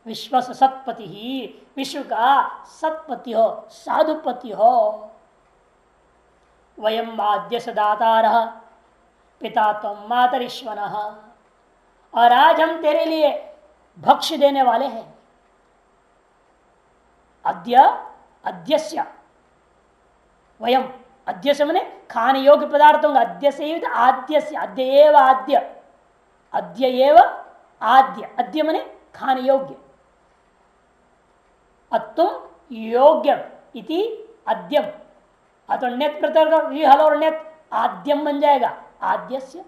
विश्व सत्पति ही, विश्व का सत्पति हो, साधुपति हो। वयम आद्य सदातार पिता तम मातरीश्वन, और आज हम तेरे लिए भक्ष्य देने वाले हैं। अद्य अद्यस्य वयम, अद्य से मने खाने योग्य पदार्थों का, अद्य से आद्यस्य, अद्य एव आद्य, अद्य एव आद्य, अद्य मने खाने योग्य, अतुम योग्यम इति अद्यम, अतो नेत प्रत्यय हल और नेत आद्यम बन जाएगा, आद्यस्य।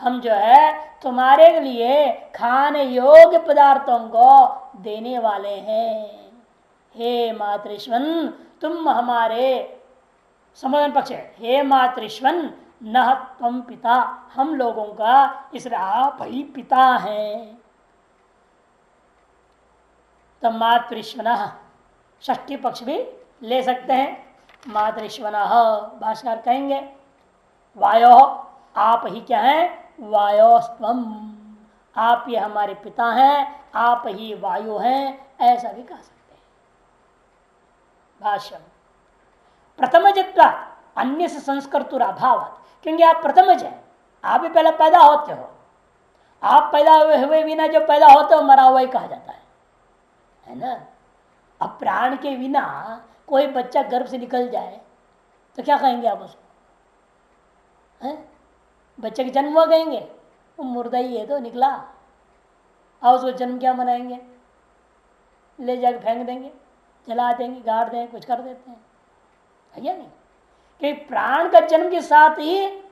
हम जो है तुम्हारे लिए खाने योग्य पदार्थों को देने वाले हैं। हे मातृश्वन, तुम हमारे समाधान पक्ष है, हे मातृश्वन न तुम पिता, हम लोगों का, इसलिए आप ही पिता हैं। तो मातृश्वन षष्ठी पक्ष भी ले सकते हैं। मातृश्वन भाष्यकार कहेंगे वायो, आप ही क्या है, वायोस्त्वम, आप ये हमारे पिता हैं, आप ही वायु हैं, ऐसा भी कह सकते हैं। भाष्य प्रथम जित्वा अन्य से संस्कृत अभाव, क्योंकि आप प्रथमज है, आप ही पहले पैदा होते हो, आप पैदा हुए बिना जो पैदा होते हो मरा हुआ ही कहा जाता है ना। अब प्राण के बिना कोई बच्चा गर्भ से निकल जाए तो क्या कहेंगे आप उसको, है? बच्चे का जन्म हुआ कहेंगे, वो मुर्दा ही है तो निकला, और उसको जन्म क्या मनाएंगे, ले जाकर फेंक देंगे, जला देंगे, गाड़ देंगे, कुछ कर देते हैं, है या नहीं? कि प्राण का जन्म के साथ ही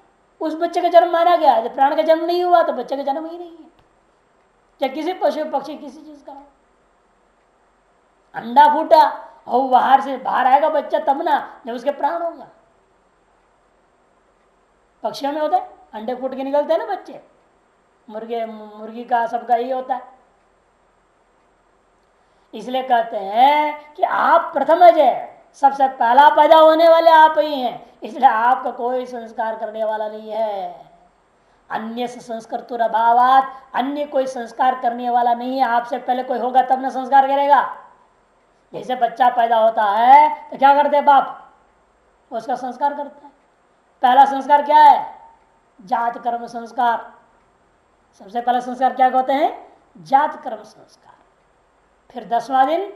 उस बच्चे का जन्म माना गया। जब प्राण का जन्म नहीं हुआ तो बच्चे का जन्म ही नहीं है, चाहे किसी पशु पक्षी किसी चीज का। अंडा फूटा और बाहर से बाहर आएगा बच्चा तब ना, जब उसके प्राण होगा। पक्षियों में होता है, अंडे फूट के निकलते हैं ना बच्चे, मुर्गी का सबका यही होता है। इसलिए कहते हैं कि आप प्रथमज है, सबसे पहला पैदा होने वाले आप ही हैं, इसलिए आपका कोई संस्कार करने वाला नहीं है। अन्य से संस्कृत अभावात, अन्य कोई संस्कार करने वाला नहीं है, आपसे पहले कोई होगा तब ना संस्कार करेगा। जैसे बच्चा पैदा होता है तो क्या करते हैं बाप, उसका संस्कार करता है। पहला संस्कार क्या है, जात कर्म संस्कार। सबसे पहला संस्कार क्या कहते हैं, जात कर्म संस्कार। फिर 10वां दिन,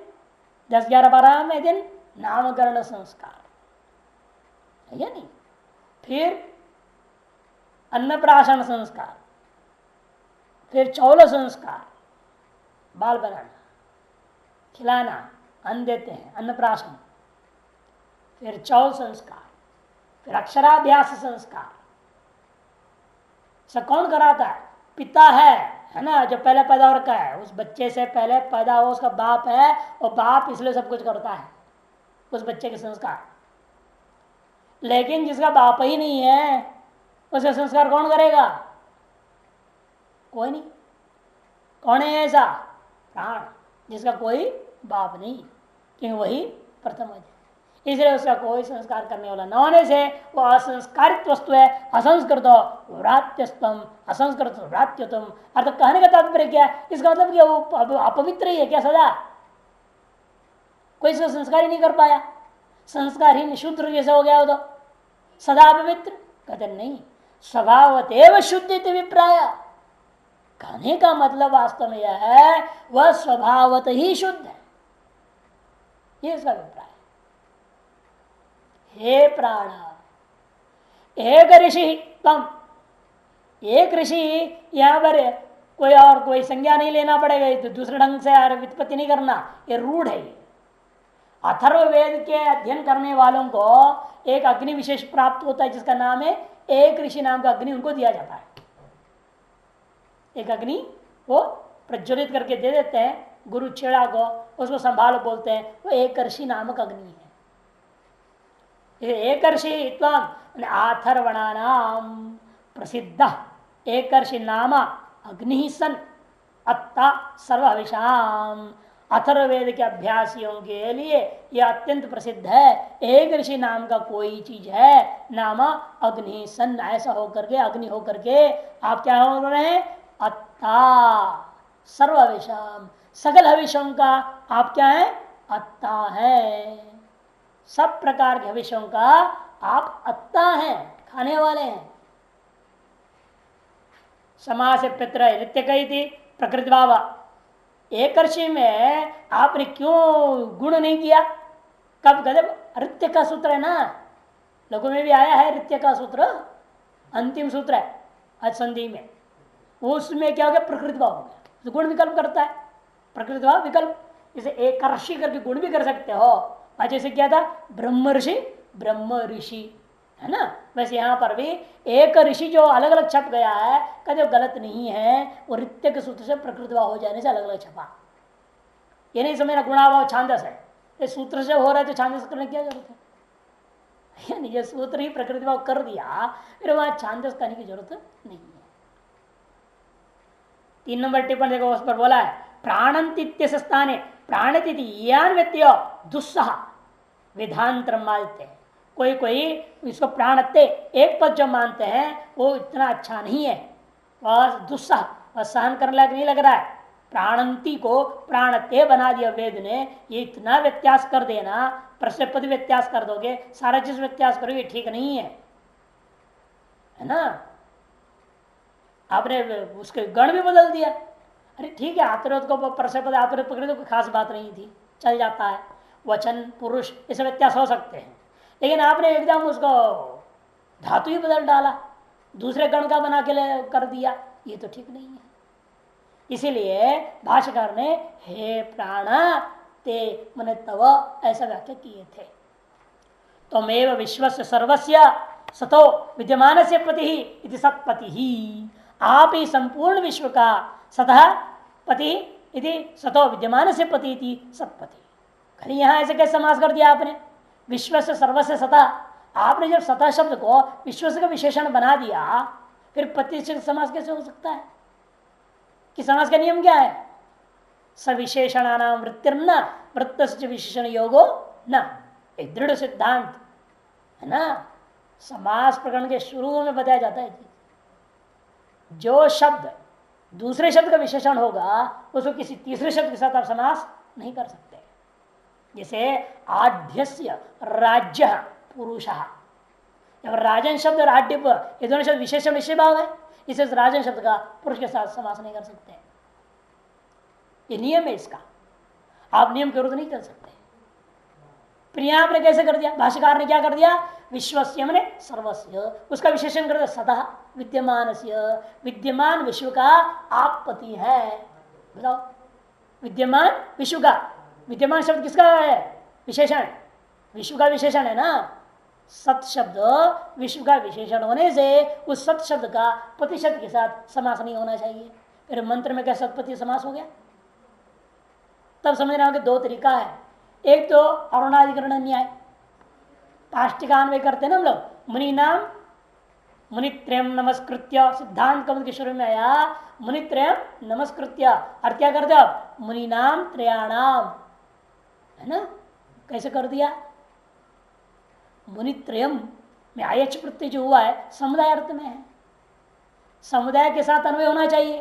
10, 11, 12वें दिन नामकरण संस्कार, है या नहीं? फिर अन्नप्राशन संस्कार, फिर 14 संस्कार, बाल बनाना, खिलाना, अन्न देते हैं, अन्नप्राशन, फिर 14 संस्कार, फिर अक्षराभ्यास संस्कार। सब कौन कराता है? पिता है ना, जो पहले पैदा हो रखा है, उस बच्चे से पहले पैदा हो उसका बाप है, और बाप इसलिए सब कुछ करता है उस बच्चे के संस्कार। लेकिन जिसका बाप ही नहीं है उसका संस्कार कौन करेगा? कोई नहीं। कौन है ऐसा? प्राण, जिसका कोई बाप नहीं, क्योंकि वही प्रथम है, इसलिए उसका कोई संस्कार करने वाला न होने से वो असंस्कारित वस्तु है। असंस्कृत व्रात्यस्तम, असंस्कृत व्रात्यतम। अर्थात कहने का तात्पर्य क्या है? इसका मतलब कि वो अपवित्र ही है क्या सदा? कोई इसका संस्कार ही नहीं कर पाया, संस्कार ही शूद्र जैसा हो गया हो तो सदा अपवित्र? कहते नहीं, स्वभावतैव शुद्ध विप्राय। कहने का मतलब वास्तव में यह है वह स्वभावत ही शुद्ध है, ये इसका अभिप्राय। हे प्राण, एक ऋषि तम, एक ऋषि, यहां पर कोई और कोई संज्ञा नहीं लेना पड़ेगा, तो दूसरे ढंग से व्युत्पत्ति नहीं करना, ये रूढ़ है। अथर्ववेद के अध्ययन करने वालों को एक अग्नि विशेष प्राप्त होता है, जिसका नाम है एक ऋषि नाम का अग्नि उनको दिया जाता है। एक अग्नि वो प्रज्वलित करके दे देते हैं गुरु छेड़ा को, उसको संभालो बोलते हैं, वो एक ऋषि नामक अग्नि है। एक ऋषि आथर्वणानाम प्रसिद्ध एक ऋषि नाम अग्नि सन अत्ता सर्वविषाम। अथर्ववेद के अभ्यासियों के लिए यह अत्यंत प्रसिद्ध है। एक ऋषि नाम का कोई चीज है, नाम अग्नि सन, ऐसा होकर के, अग्नि होकर के आप क्या हो रहे हैं? अत्ता सर्वविषाम, सकल हविषों का आप क्या है? अत्ता है। सब प्रकार के हविषों का आप अत्ता हैं, खाने वाले हैं। समास पित्र नित्य कही थी प्रकृति भाव। एक ऋषि में आपने क्यों गुण नहीं किया? कब कहते? ऋत्य का सूत्र है ना, लघु में भी आया है ऋत्य का सूत्र, अंतिम सूत्र है आज संधि में। उसमें क्या हो गया? प्रकृति भाव हो गया, तो गुण विकल्प करता है, प्रकृति भाव विकल्प। इसे एक ऋषि करके गुण भी कर सकते हो। आज जैसे क्या था? ब्रह्म ऋषि, ब्रह्म ऋषि है ना, वैसे यहां पर भी एक ऋषि जो अलग अलग छप गया है, कहते गलत नहीं है, वो ऋत्य के सूत्र से प्रकृति भाव हो जाने से अलग अलग छपा। ये नहीं समझना गुणाभाव छांदस है, ये सूत्र से हो रहा है तो छांदस करने की क्या जरूरत है? यानी ये सूत्र ही प्रकृति भाव कर दिया, फिर वहां छांदस करने की जरूरत नहीं है। 3 नंबर टिप्पणी देखो, उस पर बोला है प्राणंतित्य स्थाने प्राणतिथि यान व्यत्य दुस्सह विधांतर मानते हैं। कोई कोई इसको प्राणत्य एक पद जो मानते हैं वो इतना अच्छा नहीं है, वह दुस्सह, वह सहन करने लायक नहीं लग रहा है। प्राणंती को प्राणत्य बना दिया वेद ने, ये इतना व्यत्यास कर देना, प्रश्नपद व्यत्यास कर दोगे, सारा चीज व्यत्यास करोगे, ठीक नहीं है, है ना। आपने उसके गण भी बदल दिया। अरे ठीक है, आत्रोत को प्रश्नपद आत्रोत पकड़े तो कोई खास बात नहीं थी, चल जाता है, वचन पुरुष इसे व्यत्यास हो सकते हैं, लेकिन आपने एकदम उसको धातु ही बदल डाला, दूसरे गण का बना के कर दिया, ये तो ठीक नहीं है। इसीलिए भाष्यकार ने हे प्राण ते मन तव ऐसा व्याख्या किए थे। तमेव विश्वस्य सर्वस्य सतो विद्यमान से पति ही सत्पति ही, आप ही संपूर्ण विश्व का सतः पति इति सतो विद्यमान से पति इति सत्पति। खरी यहां ऐसे कैसे समास कर दिया आपने? विश्व से सर्वस्य सतः, आपने जब सतः शब्द को विश्व से का विशेषण बना दिया, फिर पति से समास कैसे हो सकता है? कि समास का नियम क्या है? सविशेषणानाम वृत्तिर्न वृत्त से विशेषण योगो न, एक दृढ़ सिद्धांत है ना। समास प्रकरण के शुरू में बताया जाता है कि जो शब्द दूसरे शब्द का विशेषण होगा उसको किसी तीसरे शब्द के साथ आप समास नहीं कर सकते। जैसे आढ्यस्य राज्य पुरुषः, जब राजन शब्द और आढ्य ये दोनों शब्द विशेषण निश्चय भाव है, इसे राजन शब्द का पुरुष के साथ समास नहीं कर सकते। ये नियम है इसका, आप नियम के विरुद्ध नहीं कर सकते। फिर यहां आपने कैसे कर दिया? भाष्यकार ने क्या कर दिया? विश्वस्य मने सर्वस्य, उसका विशेषण करते सतः विद्यमान, विद्यमान विश्व का आप पति है। बताओ, विद्यमान विश्व का, विद्यमान शब्द किसका है? विशेषण, विश्व का विशेषण है ना। सत शब्द विश्व का विशेषण होने से उस सत शब्द का पति शब्द के साथ समास नहीं होना चाहिए। फिर मंत्र में क्या सतपति समास हो गया? तब समझना होगा दो तरीका है। एक तो अरुणाधिकरण न्याय, पाष्टिकान्वय करते हैं ना हम लोग, मुनि नाम मुनित्रयम नमस्कृत्य, सिद्धांत कमल के शुरू में आया मुनित्रयम नमस्कृत्य, और क्या करते हो आप? मुनि नाम त्रयाणाम, है ना। कैसे कर दिया? मुनित्रयम में आयच प्रत्यय जो हुआ है समुदाय अर्थ में है, समुदाय के साथ अन्वय होना चाहिए,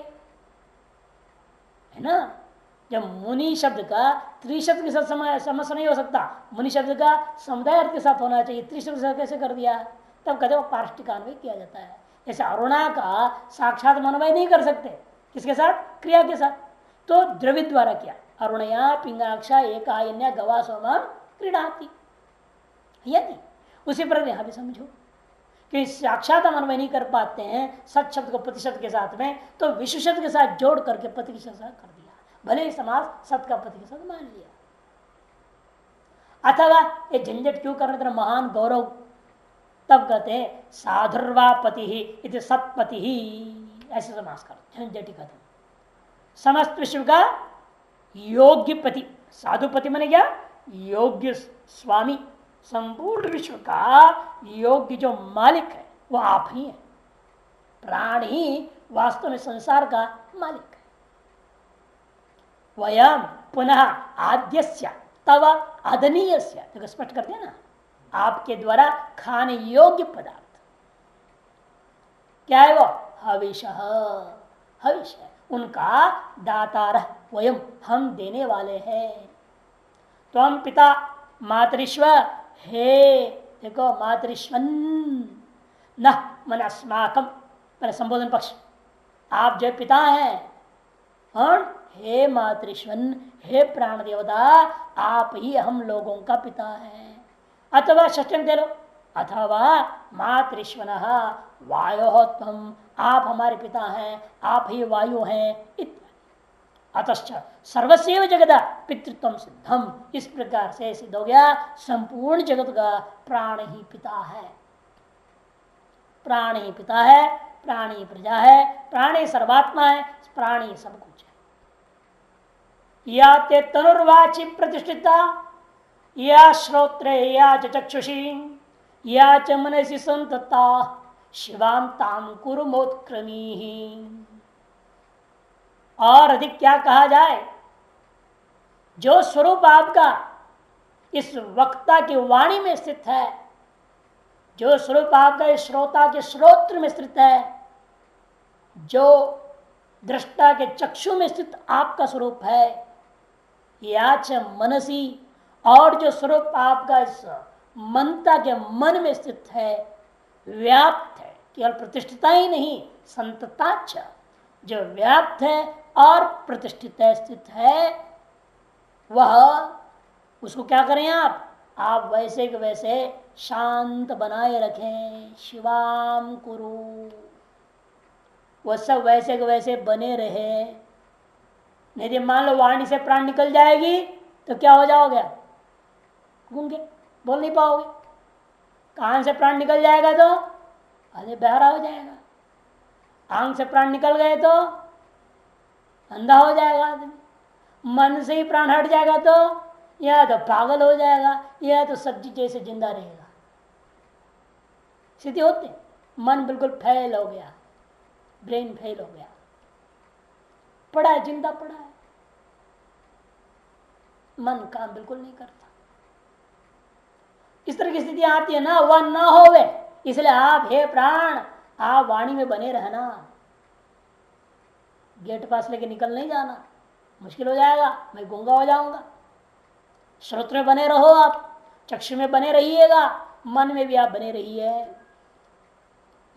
है ना। जब मुनि शब्द का त्रिशब्द के साथ समस्या नहीं हो सकता, मुनि शब्द का समुदाय अर्थ के साथ होना चाहिए, त्रिशब्द के साथ कैसे कर दिया? तब कहते वो पार्ष्टिकान्वय किया जाता है। जैसे अरुणा का साक्षात अन्वय नहीं कर सकते, किसके साथ? क्रिया के साथ, तो द्रवित द्वारा किया। अरुणया पिंगाक्षा एक गवा सोमा क्रीडाती, यदि उसी पर यहां भी समझो कि साक्षात हम अन्वय नहीं कर पाते हैं सत शब्द को प्रतिशब्द के साथ में, तो विश्व शब्द के साथ जोड़ करके पति के साथ कर दिया, भले ही समास सत का पति के साथ मान लिया। अथवा ये झंझट क्यों करने तरह महान गौरव, तब कहते हैं साधुर्वा पति ही इति सतपति ही, ऐसे समास कर झंझटी खत्म। समस्त विश्व का योग्य पति, साधुपति माने क्या? योग्य स्वामी, संपूर्ण विश्व का योग्य जो मालिक है वो आप ही है। प्राण ही वास्तव में संसार का मालिक है। वयम पुनः आद्यस्य तव अदनीयस्य, देखो स्पष्ट करते हैं ना, आपके द्वारा खाने योग्य पदार्थ क्या है? वो हविष, हविष है, उनका दातार वयम, हम देने वाले हैं। तो हम पिता मातृश्व, हे देखो मातृश्वन न मन अस्माकम, पहले संबोधन पक्ष, आप जो पिता हैं, और हे मातृश्वन, हे प्राण देवता, आप ही हम लोगों का पिता है। अथवा षष्ठ्यंत दे लो, अथवा मातृश्वन वायो त्वम, आप हमारे पिता हैं, आप ही वायु हैं इत्यादि। अतश्च सर्वस्व जगत पितृत्व सिद्धम, इस प्रकार से सिद्ध हो गया संपूर्ण जगत का प्राण ही पिता है। प्राण ही पिता है, प्राण ही प्रजा है, प्राण ही सर्वात्मा है, प्राण ही सब कुछ है। या ते तनुर्वाची प्रतिष्ठिता, या श्रोत्रे या चक्षुषी, या च मनसि संतता, शिवाम ताम कुरु मोत्क्रमी। और अधिक क्या कहा जाए, जो स्वरूप आपका इस वक्ता की वाणी में स्थित है, जो स्वरूप आपका इस श्रोता के श्रोत्र में स्थित है, जो दृष्टा के चक्षु में स्थित आपका स्वरूप है, याच मनसी, और जो स्वरूप आपका इस मनता के मन में स्थित है, व्याप्त है, केवल प्रतिष्ठिता ही नहीं संतताच, जो व्याप्त है और प्रतिष्ठित है, स्थित है, वह उसको क्या करें आप वैसे के वैसे शांत बनाए रखें। शिवाम कुरु, वह सब वैसे के वैसे बने रहे। नहीं मान लो वाणी से प्राण निकल जाएगी तो क्या हो जाओगे? गूंगे, बोल नहीं पाओगे। कान से प्राण निकल जाएगा तो अरे बहरा हो जाएगा। आंख से प्राण निकल गए तो अंधा हो जाएगा आदमी। मन से ही प्राण हट जाएगा तो या तो पागल हो जाएगा या तो सब्जी जैसे जिंदा रहेगा। स्थिति होते, मन बिल्कुल फेल हो गया, ब्रेन फेल हो गया, पड़ा है, जिंदा पड़ा है, मन काम बिल्कुल नहीं करता। इस तरह की स्थिति आती है ना, वह ना होवे, इसलिए आप हे प्राण आप वाणी में बने रहना। गेट पास लेके निकल नहीं जाना, मुश्किल हो जाएगा, मैं गूंगा हो जाऊंगा। श्रोत्र में बने रहो, आप चक्षु में बने रहिएगा, मन में भी आप बने रहिए।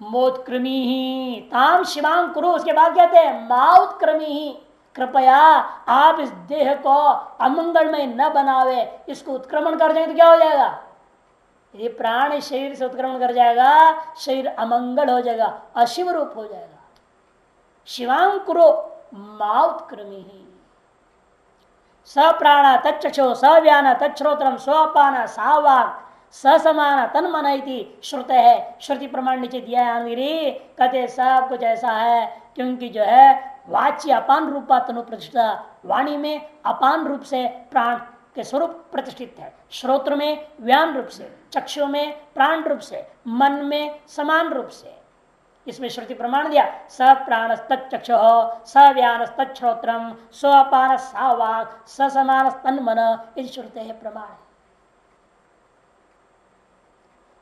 मोत्क्रमी ही ताम शिवांग कुरु, उसके बाद कहते हैं माउत्क्रमी ही, कृपया आप इस देह को अमंगलमय न बनावे, इसको उत्क्रमण कर देंगे तो क्या हो जाएगा? यदि प्राण शरीर से उत्क्रमण कर जाएगा, शरीर अमंगल हो जाएगा, अशिव रूप हो जाएगा। शिवांकुरो माउत्क्रमी ही सप्राण तच्चक्षो सव्यान तच्छ्रोत्रम स्वपान सावाक ससमान तन्मन श्रुत है। श्रुति प्रमाण नीचे दिया है, कहते सब कुछ ऐसा है क्योंकि जो है वाच्य अपान रूपा तनु प्रतिष्ठा, वाणी में अपान रूप से प्राण के स्वरूप प्रतिष्ठित है, श्रोत्र में व्यान रूप से, चक्षु में प्राण रूप से, मन में समान रूप से। इसमें श्रुति प्रमाण दिया स प्राण तच्चक्षु स व्यान तच्छ्रोत्रम स्वपान सावाक समान तन्मन, इस श्रुते है प्रमाण है।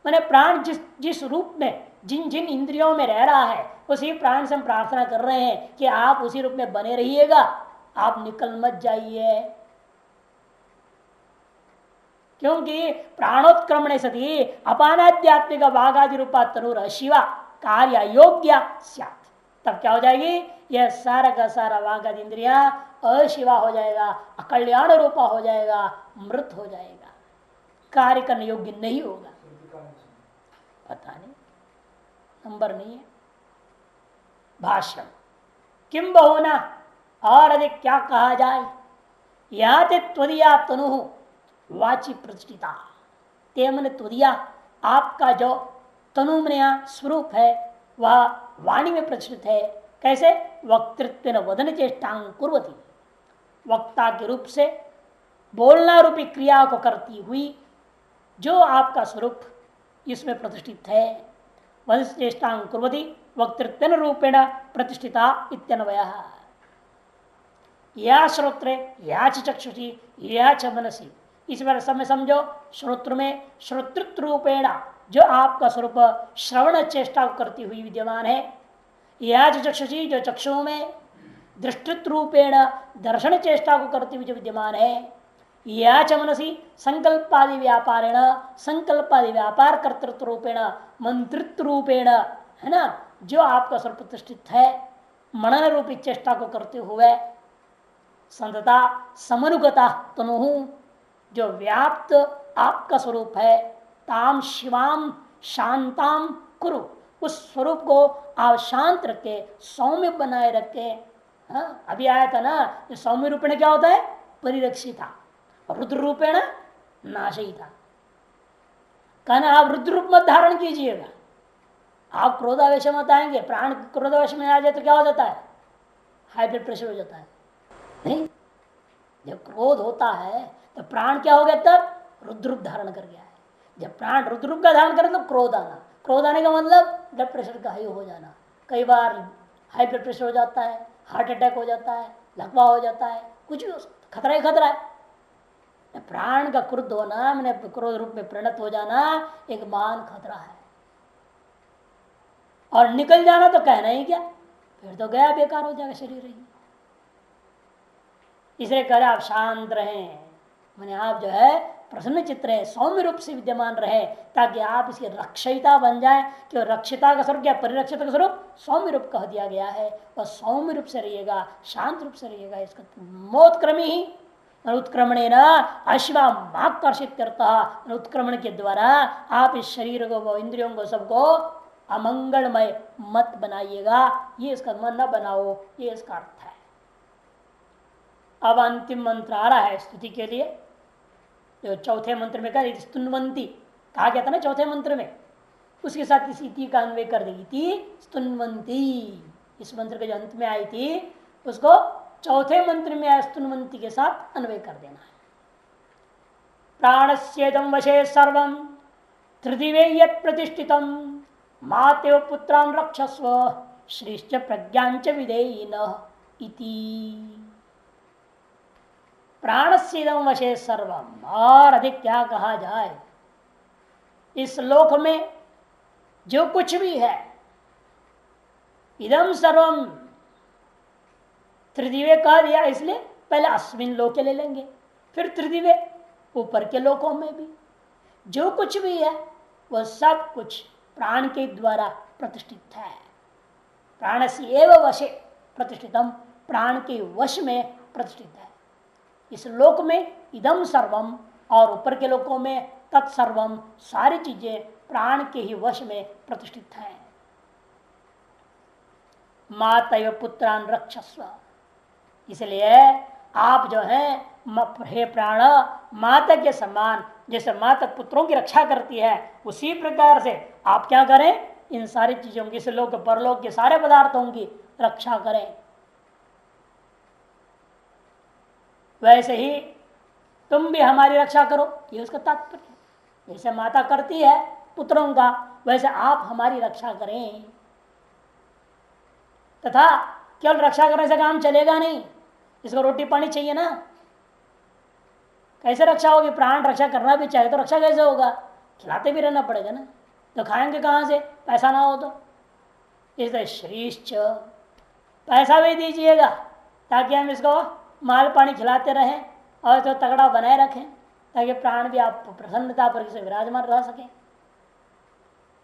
मैंने प्राण जिस जिस रूप में जिन जिन इंद्रियों में रह रहा है उसी प्राण से हम प्रार्थना कर रहे हैं कि आप उसी रूप में बने रहिएगा, आप निकल मत जाइए। क्योंकि प्राणोत्क्रमण सती अपानाध्यात्मिक वागादि रूपा तनुर शिवा कार्य योग्य स्यात्, तब क्या हो जाएगी, यह सारा का सारा वागादि इंद्रिया अशिवा हो जाएगा, अकल्याण रूपा हो जाएगा, मृत हो जाएगा, कार्य करने योग्य नहीं होगा। पता नहीं, नंबर नहीं है। भाष्यम किम बहुना, और अधिक क्या कहा जाए। या ते त्वदिया तनु वाची प्रतिष्ठिता, ते मन त्वदिया आपका जो तनु में स्वरूप है वह वाणी में प्रतिष्ठित है। कैसे, वक्तृत्व वदन चेष्टांग कुर्वती, वक्ता के रूप से बोलना रूपी क्रिया को करती हुई जो आपका स्वरूप इसमें प्रतिष्ठित है। वदन चेष्टांग कुर्वती वक्तृत्व रूपेण प्रतिष्ठिता इत्यन्वयः। या श्रोत्रे या चक्षुषी या च मनसी, इस बार समय समझो, श्रोत्र में श्रोतृत्व रूपेण जो आपका स्वरूप श्रवण चेष्टा करती हुई विद्यमान है, या चक्षुषी जो चक्षुओं में दृष्टित्व रूपेण दर्शन चेष्टा को करती हुई जो विद्यमान है, या च मनसी संकल्पादि व्यापारेण संकल्पादि व्यापार कर्तृत्व रूपेण मंत्रित्व रूपेण, है ना, जो आपका स्वरूप प्रतिष्ठित है, मनन रूपी चेष्टा को करते हुए संतता समनुगता तनु, जो व्याप्त आपका स्वरूप है, ताम शिवाम शांताम कुरु, उस स्वरूप को आप शांत रखे, सौम्य बनाए रखे। हाँ, अभी आया था ना, सौम्य रूपेण क्या होता है, परिरक्षिता, रुद्र रूपेण नाशयिता। कहना आप रुद्र रूप मत धारण कीजिएगा, आप क्रोधावेश मत आएंगे, प्राण क्रोधावेश में आ जाए तो क्या हो जाता है, हाई ब्लड प्रेशर हो जाता है। नहीं, जब क्रोध होता है तो प्राण क्या हो गया, तब रुद्र रूप धारण कर गया है। जब प्राण रुद्र रूप का धारण करे तो क्रोध आना, क्रोध आने का मतलब ब्लड प्रेशर का हाई हो जाना। कई बार हाई ब्लड प्रेशर हो जाता है, हार्ट अटैक हो जाता है, लकवा हो जाता है, कुछ भी हो सकता, खतरा ही खतरा है। प्राण का क्रुद्ध होना, मैंने क्रोध रूप में परिणत हो जाना एक महान खतरा है। और निकल जाना तो कहना ही क्या, फिर तो गया, बेकार हो जाएगा शरीर ही। इसलिए कह रहे आप शांत रहें, मैंने आप जो है प्रसन्न चित्त रहे, सौम्य रूप से विद्यमान रहे, ताकि आप इसकी रक्षयिता बन जाए। क्यों, रक्षिता का स्वरूप क्या, परिरक्षिता का स्वरूप सौम्य रूप कह दिया गया है, और सौम्य रूप से रहिएगा, शांत रूप से रहिएगा। इसका मोत्क्रमी ही उत्क्रमण अशिवाकर्षित करता, उत्क्रमण के द्वारा आप इस शरीर को, इंद्रियों को, सबको अमंगलमय मत बनाइएगा, ये इसका मन न बनाओ, ये इसका अर्थ है। अब अंतिम मंत्र आ रहा है स्तुति के लिए, जो चौथे मंत्र में कहा स्तुन्वंती कहा गया था ना चौथे मंत्र में, उसके साथ इस इति का अन्वय कर देगी थी स्तुन्वंती। इस मंत्र के जो अंत में आई थी उसको चौथे मंत्र में आया स्तुन्वंती के साथ अन्वय कर देना है। प्राणस्येदं वशे सर्वं त्रिदिवे यत् प्रतिष्ठितं मातेव पुत्रान् रक्षस्व श्रीश्च प्रज्ञाञ्च विधेयिनः इति। प्राणस्येदं वशे सर्वम, और अधिक क्या कहा जाए, इस लोक में जो कुछ भी है, इदम सर्वम त्रिदिवे कह दिया, इसलिए पहले अस्मिन लोके ले लेंगे, फिर त्रिदिवे ऊपर के लोकों में भी जो कुछ भी है वह सब कुछ प्राण के द्वारा प्रतिष्ठित है। प्राण से एवं वशे प्रतिष्ठितम, प्राण के वश में प्रतिष्ठित है। इस लोक में इदम सर्वम, और ऊपर के लोकों में तत्सर्वम सारी चीजें प्राण के ही वश में प्रतिष्ठित है। मातैव पुत्रान रक्षस्व, इसलिए आप जो है हे प्राण माता के समान, जैसे माता पुत्रों की रक्षा करती है उसी प्रकार से आप क्या करें, इन सारी चीजों की, इस लोक परलोक के सारे पदार्थों की रक्षा करें। वैसे ही तुम भी हमारी रक्षा करो, ये उसका तात्पर्य। जैसे माता करती है पुत्रों का, वैसे आप हमारी रक्षा करें। तथा केवल रक्षा करने से काम चलेगा नहीं, इसको रोटी पानी चाहिए ना। कैसे रक्षा होगी, प्राण रक्षा करना भी चाहिए तो रक्षा कैसे होगा, खिलाते भी रहना पड़ेगा ना, तो खाएंगे कहाँ से, पैसा ना हो तो। इसलिए श्रीश्च, पैसा भी दीजिएगा ताकि हम इसको माल पानी खिलाते रहें और तो तगड़ा बनाए रखें, ताकि प्राण भी आप प्रसन्नता पर से विराजमान रह सके।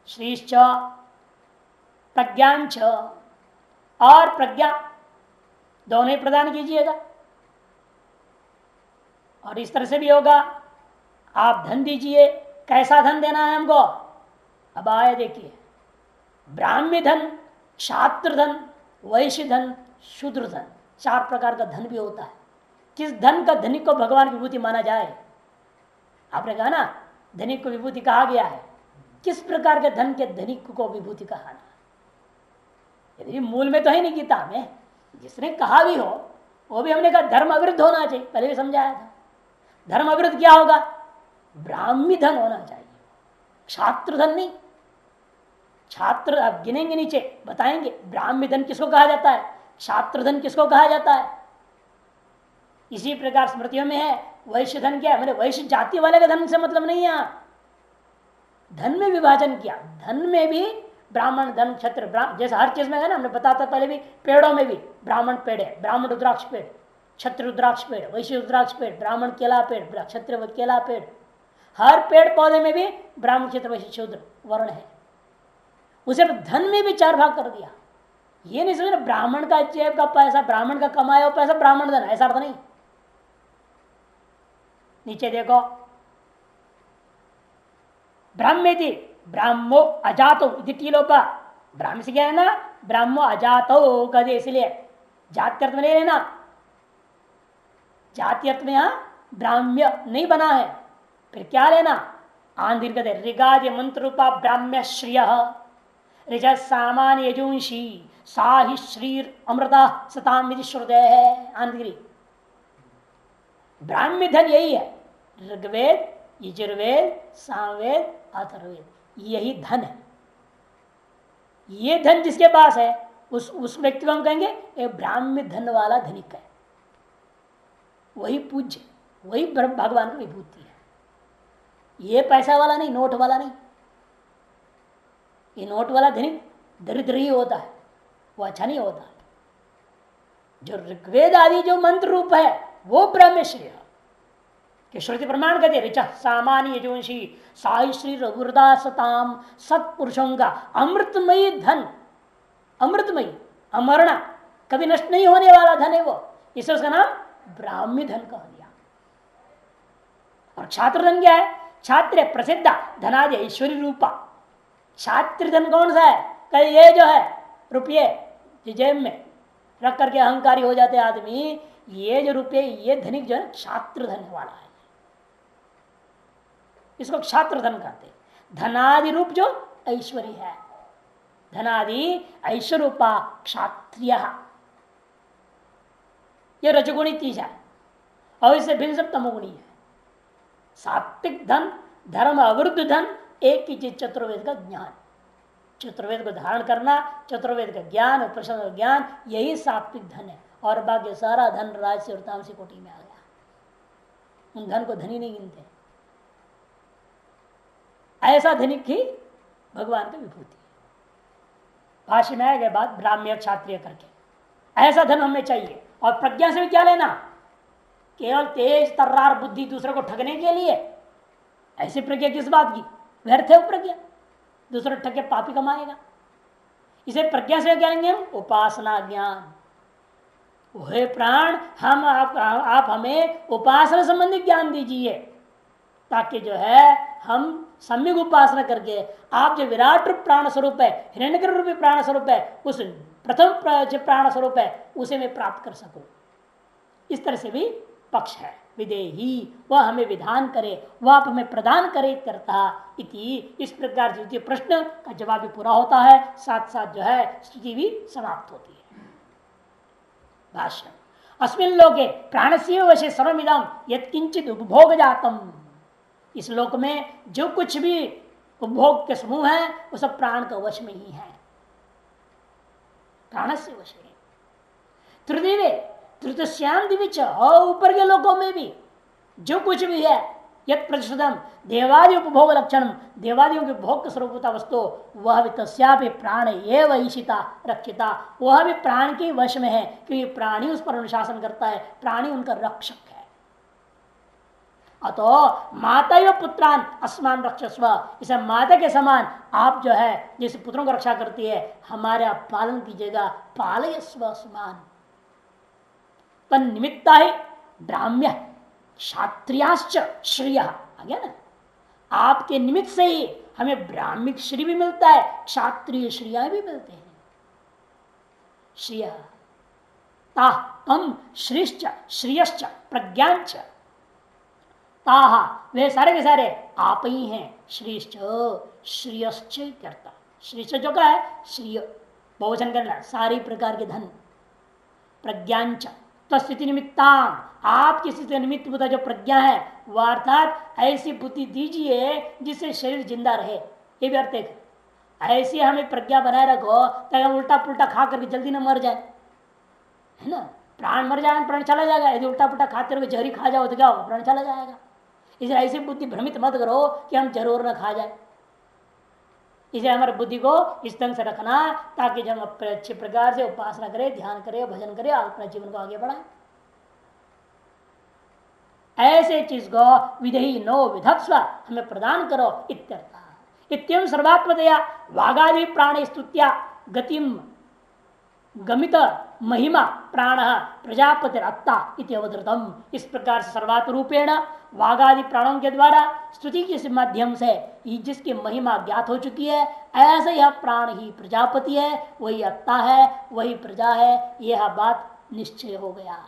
श्रीश्च प्रज्ञांच, और प्रज्ञा दोनों ही प्रदान कीजिएगा। और इस तरह से भी होगा, आप धन दीजिए। कैसा धन देना है हमको, अब आए देखिए, ब्राह्मी धन, क्षात्र धन, वैश्य धन, शूद्र धन, 4 प्रकार का धन भी होता है। किस धन का धनिक को भगवान विभूति माना जाए, आपने कहा ना धनिक को विभूति कहा गया है, किस प्रकार के धन के धनिक को विभूति कहा ना, यदि मूल में तो है नहीं गीता में, जिसने कहा भी हो वो भी हमने कहा धर्म अविरुद्ध होना चाहिए, पहले भी समझाया था। धर्म अविरुद्ध क्या होगा, ब्राह्मी धन होना चाहिए, छात्र धन नहीं। छात्र अब गिनेंगे नीचे बताएंगे, ब्राह्मी धन किसको कहा जाता है, छात्र धन किसको कहा जाता है। इसी प्रकार स्मृतियों में है वैश्य धन क्या है, मैंने वैश्य जाति वाले का धन से मतलब नहीं है, धन में विभाजन किया। धन में भी ब्राह्मण धन क्षत्र, जैसे हर चीज में है ना, हमने बताया था पहले भी, पेड़ों में भी ब्राह्मण पेड़ है, ब्राह्मण रुद्राक्ष पेड़, क्षत्र रुद्राक्ष पेड़, वैश्य रुद्राक्ष पेड़, ब्राह्मण केला पेड़, क्षत्र केला पेड़, हर पेड़ पौधे में भी ब्राह्मण क्षेत्र वैश्य शूद्र वर्ण है। उसे धन में भी 4 भाग कर दिया। ये नहीं समझ ब्राह्मण का जेब का पैसा, ब्राह्मण का कमाया हुआ पैसा ब्राह्मण धन, ऐसा अर्थ नहीं। नीचे देखो, ब्राह्मेति ब्राह्मो अजातो टीलोपा, ब्राह्म से क्या है ना, ब्राह्मो अजातो कदे, इसलिए जाति अर्थ में नहीं लेना, जाति अर्थ में यहां ब्राह्म्य नहीं बना है, फिर क्या लेना, आंधिर कहते ऋगादि मंत्र रूपा ब्राह्म्य श्रिय ऋज सामान्य यजुंशी सा ही श्रीर अमृता सताम श्रुदय है। आंधिरी ब्राह्म्य धन यही है, ऋग्वेद, यजुर्वेद, सामवेद, अथर्ववेद, यही धन है। ये धन जिसके पास है उस व्यक्ति को हम कहेंगे ये ब्राह्म्य धन वाला धनिक है, वही पूज्य, वही भगवान की विभूति है। ये पैसा वाला नहीं, नोट वाला नहीं। ये नोट वाला धनिक दरिद्र ही होता है, वो अच्छा नहीं होता। जो ऋग्वेद आदि जो मंत्र रूप है वो ब्रह्मश्री है, कि श्रुति प्रमाण कहते ऋच सामान्य यजुवंशी साई श्री रघुरदासताम सत्पुरुषों का अमृतमयी धन, अमृतमयी अमरणा कभी नष्ट नहीं होने वाला धन है वो, इसे उसका नाम ब्राह्मी धन कह दिया। और छात्र धन क्या है, छात्र प्रसिद्ध धनादि ऐश्वर्य रूपा। छात्र धन कौन सा है, कल ये जो है रुपये जेब में रख करके अहंकारी हो जाते आदमी, ये जो रुपये ये धनिक जो है छात्र धन वाला है, इसको छात्र धन कहते। धनादि रूप जो ऐश्वर्य है, धनादि ऐश्वर्य रूपा क्षात्रिय, यह रजगुणी तीज है और इससे भिन्न सब तमोगुणी है। सात्विक धन, धर्म अविरुद्ध धन, एक ही चीज चतुर्वेद का ज्ञान, चतुर्वेद को धारण करना, चतुर्वेद का ज्ञान और प्रश्न का ज्ञान, यही सात्विक धन है। और बाकी सारा धन राजसी और तामसी कोटि में आ गया, उन धन को धनी नहीं गिनते। ऐसा धनिक ही भगवान की विभूति। भाष्य में आएगा बात ब्राह्म्य क्षात्रिय करके, ऐसा धन हमें चाहिए। और प्रज्ञा से भी क्या लेना, केवल तेज तर्रार बुद्धि दूसरे को ठगने के लिए, ऐसी प्रज्ञा किस बात की, व्यर्थ है वो प्रज्ञा, दूसरे ठग के पापी कमाएगा। इसे प्रज्ञा से क्या लेंगे हम, उपासना ज्ञान। हे प्राण, हम आप हमें उपासना संबंधी ज्ञान दीजिए। ताकि जो है हम सम्यक उपासना करके आप जो विराट रूप प्राण स्वरूप है, हिरण्यगर्भ रूपी प्राण स्वरूप है, उस प्रथम जो प्राण स्वरूप है उसे मैं प्राप्त कर सकूं। इस तरह से भी पक्ष है। विदेही वह हमें विधान करे, वह आप हमें प्रदान करे करता इति। इस प्रकार द्वितीय प्रश्न का जवाब भी पूरा होता है, साथ साथ जो है स्तुति भी समाप्त होती है। भाष्य अस्मिन लोके प्राणस्य वशे सर्वमिदं यत्किंचित उपभोग जातम। इस लोक में जो कुछ भी उपभोग के समूह है वो सब प्राण का वश में ही है, प्राणस्य वश में। तृतीय तृतीयाम दिविच और ऊपर के लोकों में भी जो कुछ भी है यत प्रतिशतम देवादि उपभोग लक्षण, देवादियों के भोग के स्वरूपता वस्तु वह भी तस्यापि प्राण एव ईशिता रक्षिता, वह भी प्राण के वश में है क्योंकि प्राणी उस पर अनुशासन करता है, प्राणी उनका रक्षक है। अतो माता व पुत्रान अस्मान रक्षस्व, इसे माता के समान आप जो है जैसे पुत्रों को रक्षा करती है हमारा पालन कीजिएगा। पालयस्व अस्मान तन निमित्ता ही ब्राह्म्य क्षात्रियाश्च श्रेय आ गया ना। आपके निमित्त से ही हमें ब्राह्मिक श्री भी मिलता है, क्षात्रिय श्रेय भी मिलते हैं। श्रेय ता तम श्रेष्ठ श्रेयश्च प्रज्ञाच ताहा, वे सारे के सारे आप ही हैं। श्रेष्ठ श्रेयश्च करता, श्रेष्ठ जो का है श्रेय बहुवचन करना, सारी प्रकार के धन। प्रज्ञाच तस्थिति निमित्ता, आपकी स्थिति निमित्त बुद्ध जो प्रज्ञा है वह अर्थात ऐसी बुद्धि दीजिए जिससे शरीर जिंदा रहे। ये भी अर्थ है, ऐसी हमें प्रज्ञा बनाए रखो ताकि हम उल्टा पुल्टा खा करके जल्दी ना मर जाए, है ना। प्राण मर जाए प्राण चला जाएगा, यदि उल्टा पुल्टा खाते रहो जहरी खा जाओ तो क्या होगा, प्राण चला जाएगा। इसलिए ऐसी बुद्धि भ्रमित मत करो कि हम जरूर न खा जाए। इसे हमारे बुद्धि को इस ढंग से रखना ताकि जब हम अच्छे प्रकार से उपासना करें, ध्यान करें, भजन करें, अपने जीवन को आगे बढ़ाएं। ऐसे चीज को विधेयी नो विधत्स्व, हमें प्रदान करो इत्यर्थ। इत्यम सर्वात्मतया वागादि प्राण स्तुत्या गतिम गमित महिमा प्राण प्रजापति अत्ता इति अवधृतम। इस प्रकार से सर्वात्म रूपेण वागादि प्राणों के द्वारा स्तुति के माध्यम से जिसकी महिमा ज्ञात हो चुकी है, ऐसे यह प्राण ही प्रजापति है, वही अत्ता है, वही प्रजा है, यह बात निश्चय हो गया।